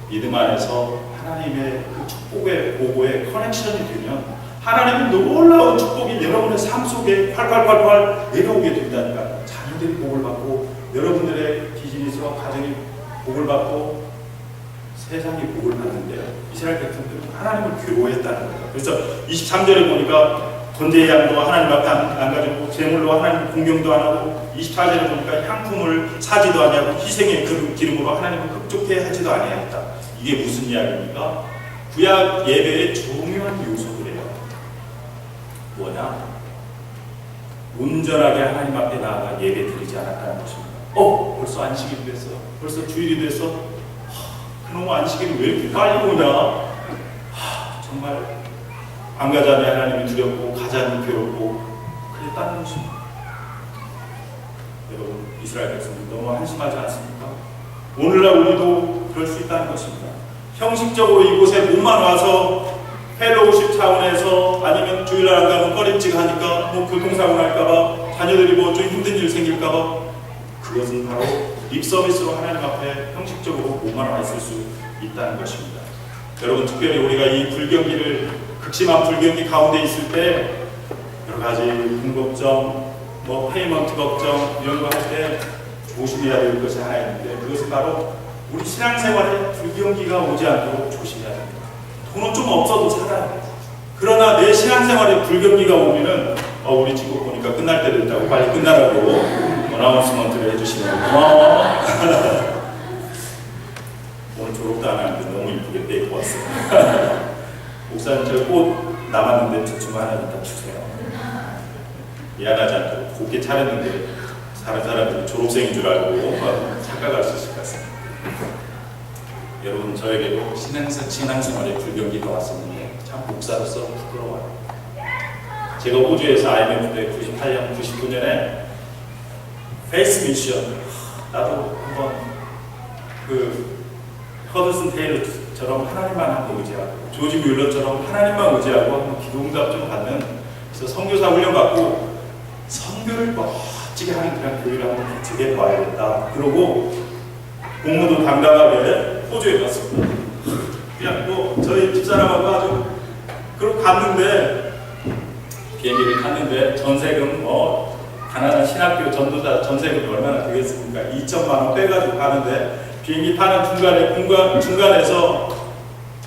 믿음 안에서 하나님의 그 축복의 보고에 커넥션이 되면 하나님의 놀라운 축복이 여러분의 삶 속에 콸콸콸콸 내려오게 된다니까. 자녀들이 복을 받고 여러분들의 비즈니스와 가정이 복을 받고 세상이 복을 받는데요. 이스라엘 백성들은 하나님을 괴로워했다는 거예요. 그래서 23절에 보니까 번제의 양도 하나님 앞에 안 가지고 제물로 하나님 공경도 안 하고 24절에 보니까 향품을 사지도 아니하고 희생의 기름으로 하나님을 흡족해 하지도 아니하였다. 이게 무슨 이야기입니까? 구약 예배의 중요한 요소들이에요. 뭐냐? 온전하게 하나님 앞에 나아가 예배 드리지 않았다는 것입니다. 벌써 안식일이 됐어. 벌써 주일이 됐어. 그놈의 안식일이 왜 이렇게 빨리 오냐? 정말 안 가자니 하나님이 두렵고 가자니 괴롭고 그랬다는 것입니다. 여러분 이스라엘 백성들 너무 한심하지 않습니까? 오늘날 우리도 그럴 수 있다는 것입니다. 형식적으로 이곳에 몸만 와서 펠로우십 차원에서 아니면 주일날 안 가면 꺼림칙 하니까 뭐 교통사고 날까봐 자녀들이 뭐 좀 힘든 일 생길까봐 그것은 바로 립서비스로 하나님 앞에 형식적으로 몸만 와 있을 수 있다는 것입니다. 여러분 특별히 우리가 이 불경기를 극심한 불경기 가운데 있을 때 여러 가지 돈 걱정, 뭐 페이먼트 걱정 이런 거 할 때 조심해야 될 것이 하나 있는데 그것은 바로 우리 신앙생활에 불경기가 오지 않도록 조심해야 됩니다. 돈은 좀 없어도 살아요. 그러나 내 신앙생활에 불경기가 오면은 우리 친구 보니까 끝날 때 됐다고 빨리 끝나라고 어나운스먼트를 해주시면 고마워. 오늘 졸업도 안 하는데 너무 이쁘게 빼입고 왔어요. 목사님 저 꽃 남았는데 저 친구 하나 이따 주세요. 미안하지 않도록 곱게 차렸는데 다른 사람들이 졸업생인 줄 알고 착각할 수 있을 것 같습니다. 여러분 저에게도 신앙생활에 불경기가 왔었는데 참 목사로서 부끄러워요. 제가 호주에서 IMF 때 98년, 99년에 페이스 미션 나도 한번 그 허드슨 테일러처럼 하나님만 한번 의지하고 조지 뮬러처럼 하나님만 의지하고 한번 기도응답 좀 받는 그래서 선교사 훈련 받고 선교를 멋지게 하는 그런 교회를 한번 개척해 봐야겠다. 그러고 공무도 당당하게 호주에 갔습니다. 그냥 뭐 저희 집사람하고 아주 그러고 갔는데 비행기를 탔는데 전세금 뭐 가난한 신학교 전도자 전세금이 얼마나 되겠습니까? 2천만 원 빼가지고 가는데 비행기 타는 중간에서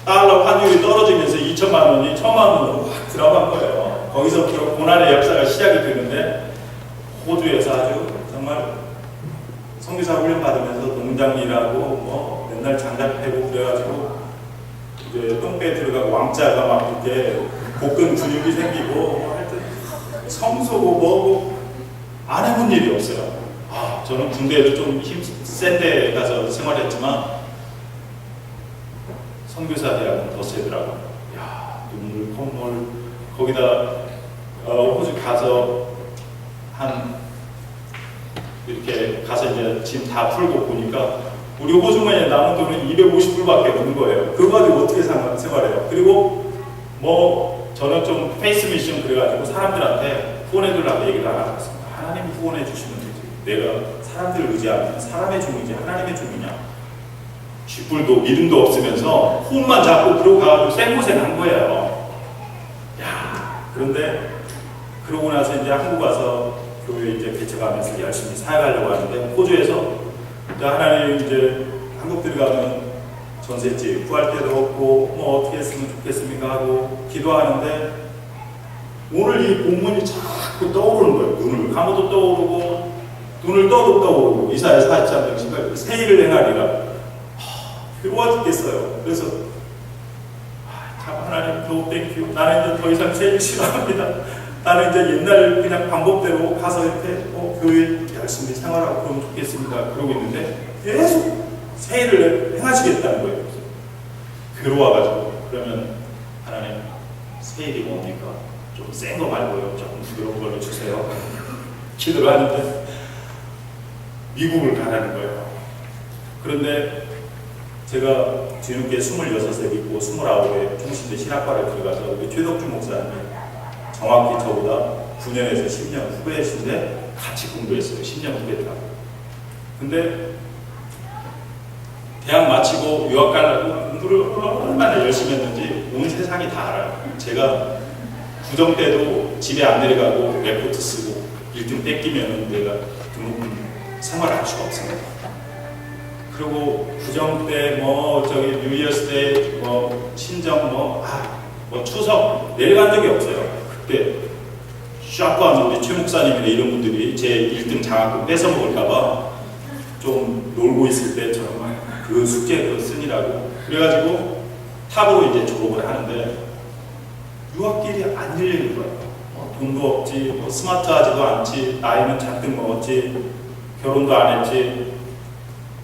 달러 환율이 떨어지면서 2천만 원이 1,000만 원으로 확 들어간 거예요. 거기서부터 고난의 역사가 시작이 되는데 호주에서 아주 정말 선교사 훈련 받으면서 농장 일하고 뭐 맨날 장작 패고 그래가지고 이제 똥배 들어가고 왕자가 막 이렇게 복근 근육이 생기고 뭐 하여튼 성소고 뭐고 안 해본 일이 없어요. 저는 군대에도 좀 힘센 데 가서 생활했지만 선교사 대학은 더 세더라고요. 야, 눈물, 콧물 거기다 호주 가서 한 이렇게 가서 이제 짐 다 풀고 보니까 우리 호주머니에 남은 돈은 250불밖에 없는 거예요. 그거 가지고 어떻게 생활해요? 그리고 뭐 저는 좀 페이스 미션 그래가지고 사람들한테 후원해달라고 얘기를 안 하고 있습니다. 하나님 후원해 주시면 되지. 내가 사람들을 의지하면 사람의 종이지 하나님의 종이냐? 쥐뿔도 믿음도 없으면서 후원만 잡고 그러고 가가지고 생고생 한 거예요. 야, 그런데 그러고 나서 이제 한국 와서 교회 이제 개척하면서 열심히 사역하려고 하는데 호주에서 하나님 이제 한국 들어가면 전셋집 구할 때도 없고 뭐 어떻게 했으면 좋겠습니까 하고 기도하는데 오늘 이 본문이 자꾸 떠오르는 거예요. 눈을 감아도 떠오르고 눈을 떠도 떠오르고 이사야 43장 18절 새 일을 행하리라. 괴로워 죽겠어요. 그래서 참 하나님 no thank you. 나는 이제 더 이상 새 일 싫어합니다. 나는 이제 옛날 그냥 방법대로 가서 이렇게 교회 열심히 생활하고 그러면 좋겠습니다. 그러고 있는데 계속 새 일을 행하시겠다는 거예요. 괴로워가지고 그러면 하나님 새 일이 뭡니까? 좀 센 거 말고요. 조금 부드러운 걸로 주세요. 기도를 하는데 미국을 가라는 거예요. 그런데 제가 뒤늦게 26에 있고 29에 중신대 신학과를 들어가서 우리 최덕주 목사님이 정확히 저보다 9년에서 10년 후배이신데 같이 공부했어요. 10년 후배더라고요. 근데 대학 마치고 유학 가려고 공부를 얼마나 열심히 했는지 온 세상이 다 알아요. 제가 구정 때도 집에 안 내려가고 레포트 쓰고 1등 뺏기면 내가 등록금 생활할 수가 없습니다. 그리고 구정 때 뭐 저기 뉴이어스 때 뭐 친정 뭐 추석 내려간 적이 없어요. 그때 샷건 우리 최 목사님이나 이런 분들이 제 1등 장학금 뺏어 먹을까봐 좀 놀고 있을 때 저는 그 숙제 그거 쓰니라고 그래가지고 탑으로 이제 졸업을 하는데 유학길이 안 열리는 거예요. 돈도 없지, 뭐 스마트하지도 않지, 나이는 잔뜩 먹었지, 결혼도 안 했지.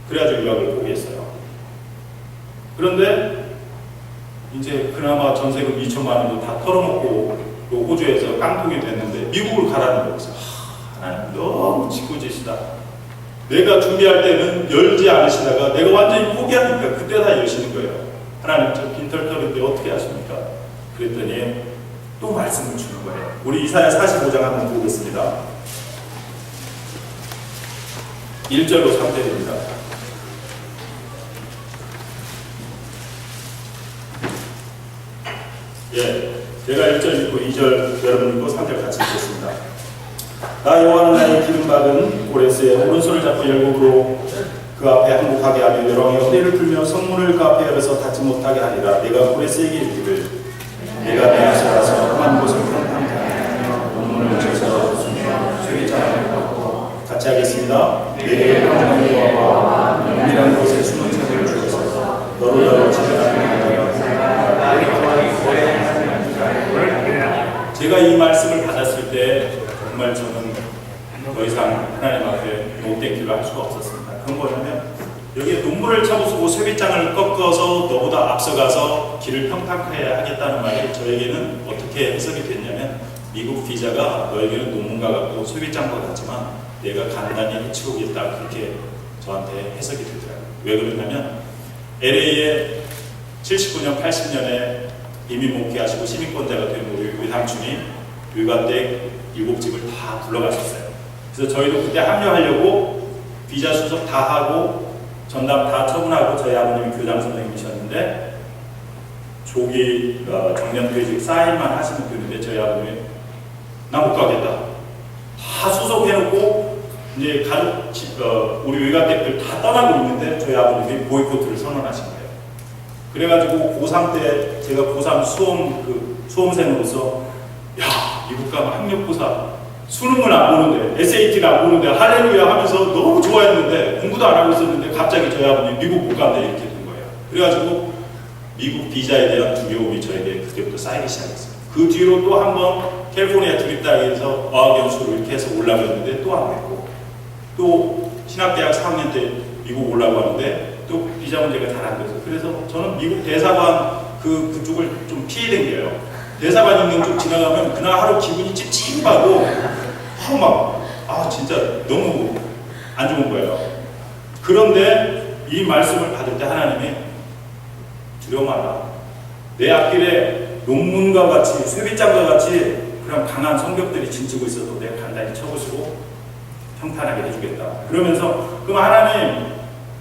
그래가지고 유학을 포기했어요. 그런데 이제 그나마 전세금 2천만 원도 다 털어먹고 호주에서 깡통이 됐는데 미국을 가라는 거예요. 하나님 너무 짓궂으시다. 내가 준비할 때는 열지 않으시다가 내가 완전히 포기하니까 그때 다 여시는 거예요. 하나님 저 빈털터리인데 어떻게 하십니까? 그랬더니 또 말씀을 주는 거예요. 우리 이사야 45장 한번 보겠습니다. 1절로 3절입니다. 예, 제가 1절 읽고 2절 여러분 읽고 3절 같이 읽겠습니다. 나 여호와는 나의 기름 박은 고레스의 오른손을 잡고 열국으로 그 앞에 항복하게 하며 여왕의 허리를 풀며 성문을 그 앞에 열어서 닫지 못하게 하리라. 내가 고레스에게 이르기를 내가 내 앞에 가서 험한 곳을 평탄하며 논문을 쳐서 수며 쇠기장을 걷고 같이 하겠습니다. 내게 평안한 여호와와 은밀한 곳에 숨은 책을 주어서 너로 너로 지켜가는 제가 이 말씀을 받았을 때 정말 저는 더 이상 하나님 앞에 못된 길을 할 수가 없었습니다. 그건 뭐냐면 여기에 눈물을 차부수고 쇠빗장을 꺾어서 너보다 앞서가서 길을 평탄하게 하겠다는 말이 저에게는 어떻게 해석이 됐냐면 미국 비자가 너에게는 논문과 같고 쇠빗장과 같지만 내가 간단히 해치우겠다 그렇게 저한테 해석이 되더라고요. 왜 그러냐면 LA에 79년 80년에 이미 목회하시고 시민권자가 된 우리 외삼촌이 의과대 7집을 다 불러가셨어요. 그래서 저희도 그때 합류하려고 비자 수속 다 하고 전담 다 처분하고 저희 아버님이 교장 선생님이셨는데 조기 정년퇴직 사인만 하시면 되는데 저희 아버님이 나 못 가겠다. 다 수속해놓고 이제 가족 우리 외가댁들 다 떠나고 있는데 저희 아버님이 보이콧을 선언하신 거예요. 그래가지고 고3 때 제가 고3 수험생으로서 야 미국 가면 학력고사 수능을 안 보는데 SAT를 안 보는데 할렐루야 하면서 너무 좋아했는데 공부도 안 하고 있었는데 갑자기 저희 아버님 미국 못 간다 이렇게 된 거예요. 그래가지고 미국 비자에 대한 두려움이 저에게 그때부터 쌓이기 시작했어요. 그 뒤로 또 한 번 캘리포니아 주립대학에서 어학연수를 이렇게 해서 올라갔는데 또 안 됐고 또 신학대학 4학년 때 미국 올라고 하는데 또 비자 문제가 잘 안 돼서 그래서 저는 미국 대사관 그쪽을 좀 피해 댕겨요. 대사관 있는 쪽 지나가면 그날 하루 기분이 찝찝하고 진짜 너무 안 좋은 거예요. 그런데 이 말씀을 받을 때 하나님이 두려워 마라. 내 앞길에 논문과 같이 쇠빗장과 같이 그런 강한 성격들이 진치고 있어도 내가 간단히 쳐부수고 평탄하게 해주겠다. 그러면서 그럼 하나님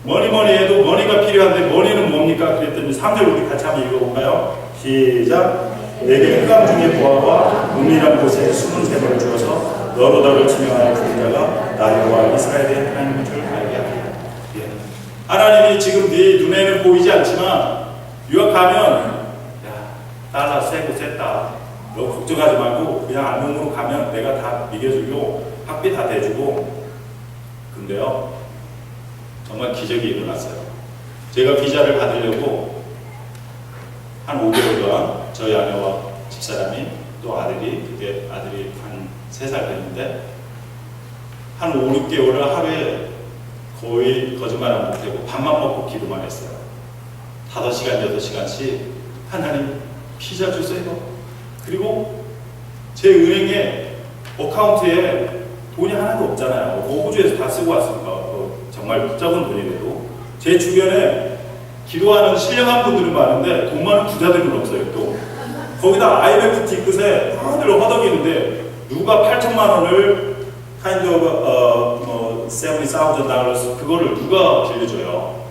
뭐니 해도 머니가 필요한데 머니는 뭡니까? 그랬더니 3절 우리 같이 한번 읽어볼까요? 시작. 내게 흑암 중에 보아와 은밀한 곳에 숨은 샘을 주어서 너로 너를 지명하여 부른 자가 나 여호와 이스라엘의 하나님인 줄 알게 하리라. 예. 하나님이 지금 네 눈에는 보이지 않지만 유학 가면 야 달러 세고 셌다. 너 걱정하지 말고 그냥 알몸으로 가면 내가 다 미겨주고 학비 다 대주고. 근데요 정말 기적이 일어났어요. 제가 비자를 받으려고 한 5개월 동안 저희 아내와 집사람이 또 아들이 그때 아들이 한 3살 됐는데 한 5, 6개월을 하루에 거의 거짓말 안 못하고 밥만 먹고 기도만 했어요. 5시간, 6시간씩 하나님 비자 주세요. 그리고 제 은행에 어카운트에 돈이 하나도 없잖아요. 호주에서 다 쓰고 왔으니까 정말 적은 돈이라도 제 주변에 기도하는 신령한 분들은 많은데 돈 많은 부자들은 없어요. 또 거기다 IMF 뒤끝에 다들 허덕이는데 누가 8천만 원을 kind of $70,000 그거를 누가 빌려줘요.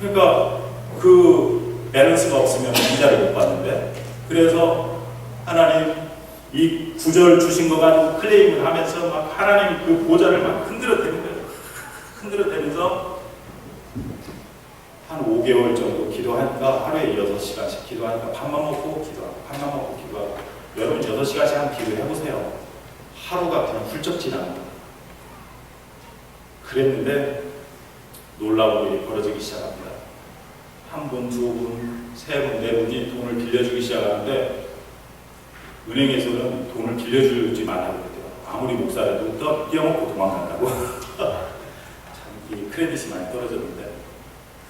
그러니까 그 밸런스가 없으면 비자를 못 받는데 그래서 하나님 이 구절 주신 거 가지고 클레임을 하면서 막 하나님 그 보좌를 막 흔들어대는 거예요. 흔들어대면서 한 5개월 정도 기도하니까 하루에 6시간씩 기도하니까 밥만 먹고 기도하고 밥만 먹고 기도하고 여러분 6시간씩 한 기도해보세요. 하루가 그냥 훌쩍 지납니다. 그랬는데 놀라운 일이 벌어지기 시작합니다. 한 분, 두 분, 세 분, 네 분이 돈을 빌려주기 시작하는데 은행에서는 돈을 빌려주지 말라고 그러더라고요. 아무리 목사라도 뛰어먹고 도망간다고. 참 이 크레딧이 많이 떨어졌는데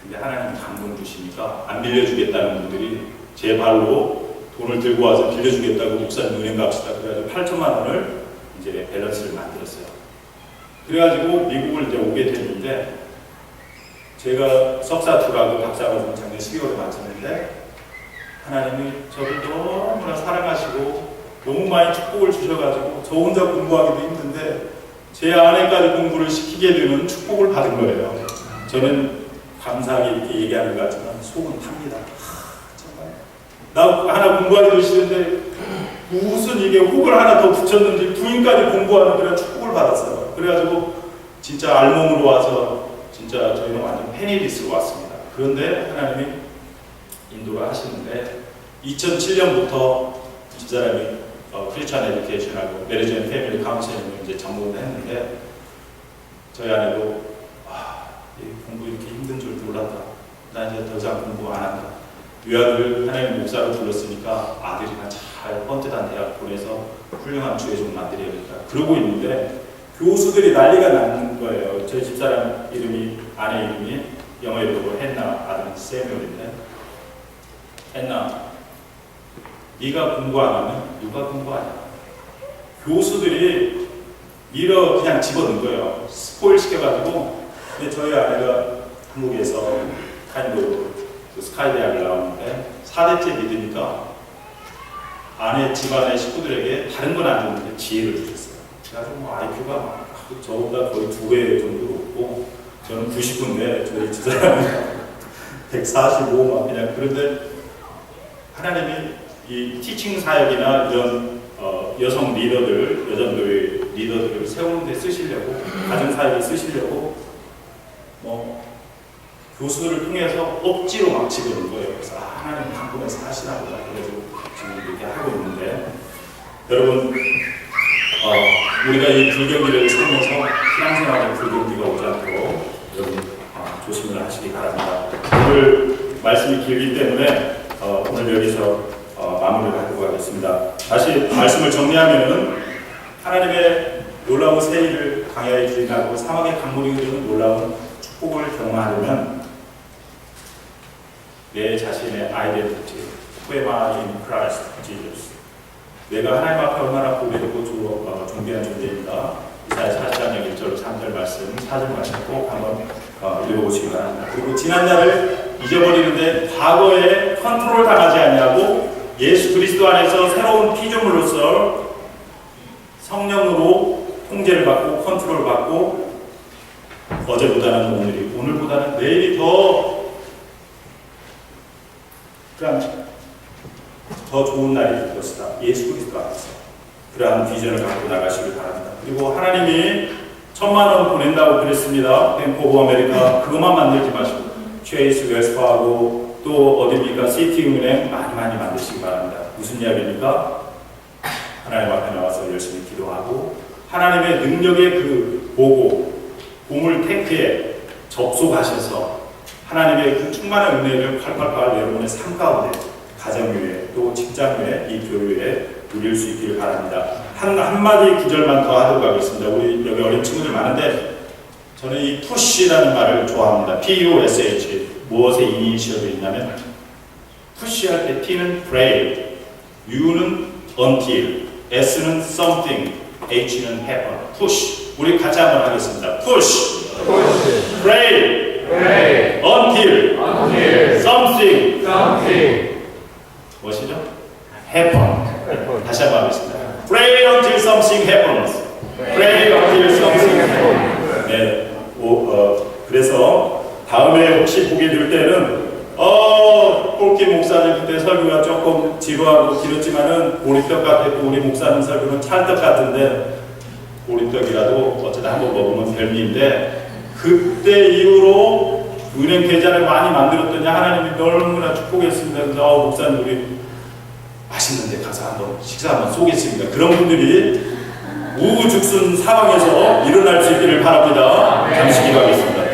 근데 하나님이 감동 주시니까 안 빌려주겠다는 분들이 제 발로 돈을 들고 와서 빌려주겠다고 목사님 은행 갑시다. 그래가지고 8천만 원을 이제 밸런스를 만들었어요. 그래가지고 미국을 이제 오게 됐는데, 제가 석사 2하고 박사과정 작년 12월에 마쳤는데, 하나님이 저를 너무나 사랑하시고 너무 많이 축복을 주셔가지고 저 혼자 공부하기도 힘든데 제 아내까지 공부를 시키게 되는 축복을 받은 거예요. 저는 감사하게 이렇게 얘기하는 것 같지만 속은 탑니다. 정말 나 하나 공부하기도 싫은데 무슨 이게 혹을 하나 더 붙였는지 부인까지 공부하는 그런 축복을 받았어요. 그래가지고 진짜 알몸으로 와서 진짜 저희는 완전 페니리스로 왔습니다. 그런데 하나님이 인도를 하시는데 2007년부터 집사람이 크리스천 에듀케이션하고 메리지 앤 패밀리 카운셀링을 이제 전공을 했는데 저희 아내도 공부 이렇게 힘든 줄 몰랐다. 나 이제 더 이상 공부 안 한다. 유아들 하나님 목사로 불렀으니까 아들이나 잘 뻔듯한 대학 보내서 훌륭한 주의 종 만들어야겠다. 그러고 있는데 교수들이 난리가 나는 거예요. 저희 집사람 이름이, 아내 이름이 영어 이름으로 henna, 아들은 세뮤얼인데, henna, 네가 공부 안 하면 누가 공부하냐. 교수들이 밀어 그냥 집어넣은 거예요. 스포일 시켜가지고. 근데 저희 아내가 한국에서 타임으로 스카이 대학을 나왔는데 4대째 믿으니까 아내 집안의 식구들에게 다른 건 안 줬는데 지혜를 주셨어요. 그래가지고 뭐 IQ가 저보다 거의 2배 정도 높고, 저는 99인데 저희 집사람이 145 막 그냥. 그런데 하나님이 이 티칭 사역이나 이런 여성 리더들, 여성들의 리더들을 세우는 데 쓰시려고, 가정 사역에 쓰시려고 교수를 통해서 억지로 막 집어넣은 거예요. 그래서 하나님 한국에서 하시나 보다. 그래서 지금 이렇게 하고 있는데, 여러분 우리가 이 불경기를 살면서 신앙생활에 불경기가 오지 않도록 여러분 조심을 하시기 바랍니다. 오늘 말씀이 길기 때문에 오늘 여기서 마무리를 하도록 하겠습니다. 다시 말씀을 정리하면은 하나님의 놀라운 세일을 강야에 주인하고 사막의 강물이 흐르는 놀라운 축복을 경험하려면 내 자신의 아이덴티티, Who am I in Christ Jesus? 내가 하나님 앞에 얼마나 고백하고 존귀한 존재인가. 이사야 43장 1절 3절 말씀, 4절 말씀 꼭 한번 읽어보시기 바랍니다. 그리고 지난 날을 잊어버리는데 과거에 컨트롤 당하지 아니하고 예수 그리스도 안에서 새로운 피조물로서 성령으로 통제를 받고 컨트롤 받고 어제보다는 오늘이, 오늘보다는 내일이 더 좋은 날이 될 것이다. 예수 그리스도 안에서 그러한 비전을 갖고 나가시길 바랍니다. 그리고 하나님이 1000만 원 보낸다고 그랬습니다. 뱅크 오브 아메리카 그것만 만들지 마시고 체이스 웨스파하고 또 어디입니까? 시티은행 많이 만드시기 바랍니다. 무슨 이야기입니까? 하나님 앞에 나와서 열심히 기도하고 하나님의 능력의 그 보물 탱크에 접속하셔서 하나님의 그 충만한 은혜를 팔팔팔 여러분의 삶 가운데, 가정 위에 또 직장 위에 이 교회에 누릴 수 있기를 바랍니다. 한마디 구절만 더 하도록 하겠습니다. 우리 여기 어린 친구들 많은데 저는 이 push라는 말을 좋아합니다. P-U-S-H. 무엇에 이니셜이 있냐면 push할 때 T는 pray, U는 until, S는 something, H는 happen. push. 우리 같이 한번 하겠습니다. push, pray, until, something. 무엇이죠? happen. 다시 한번 하겠습니다. Pray until something happens. Pray until something happens. 네. 그래서 다음에 혹시 보게 될 때는 폴키 목사님 그때 설교가 조금 지루하고 길었지만은 보리떡 같았고 우리 목사님 설교는 찰떡 같은데 보리떡이라도 어쩌다 한번 먹으면 별미인데 그때 이후로 은행 계좌를 많이 만들었더니 하나님이 너무나 축복했습니다. 그래서 목사님 우리 맛있는 데 가서 한번 식사 한번 쏘겠습니다. 그런 분들이 우후죽순 상황에서 일어날 수 있기를 바랍니다. 잠시 기도하겠습니다.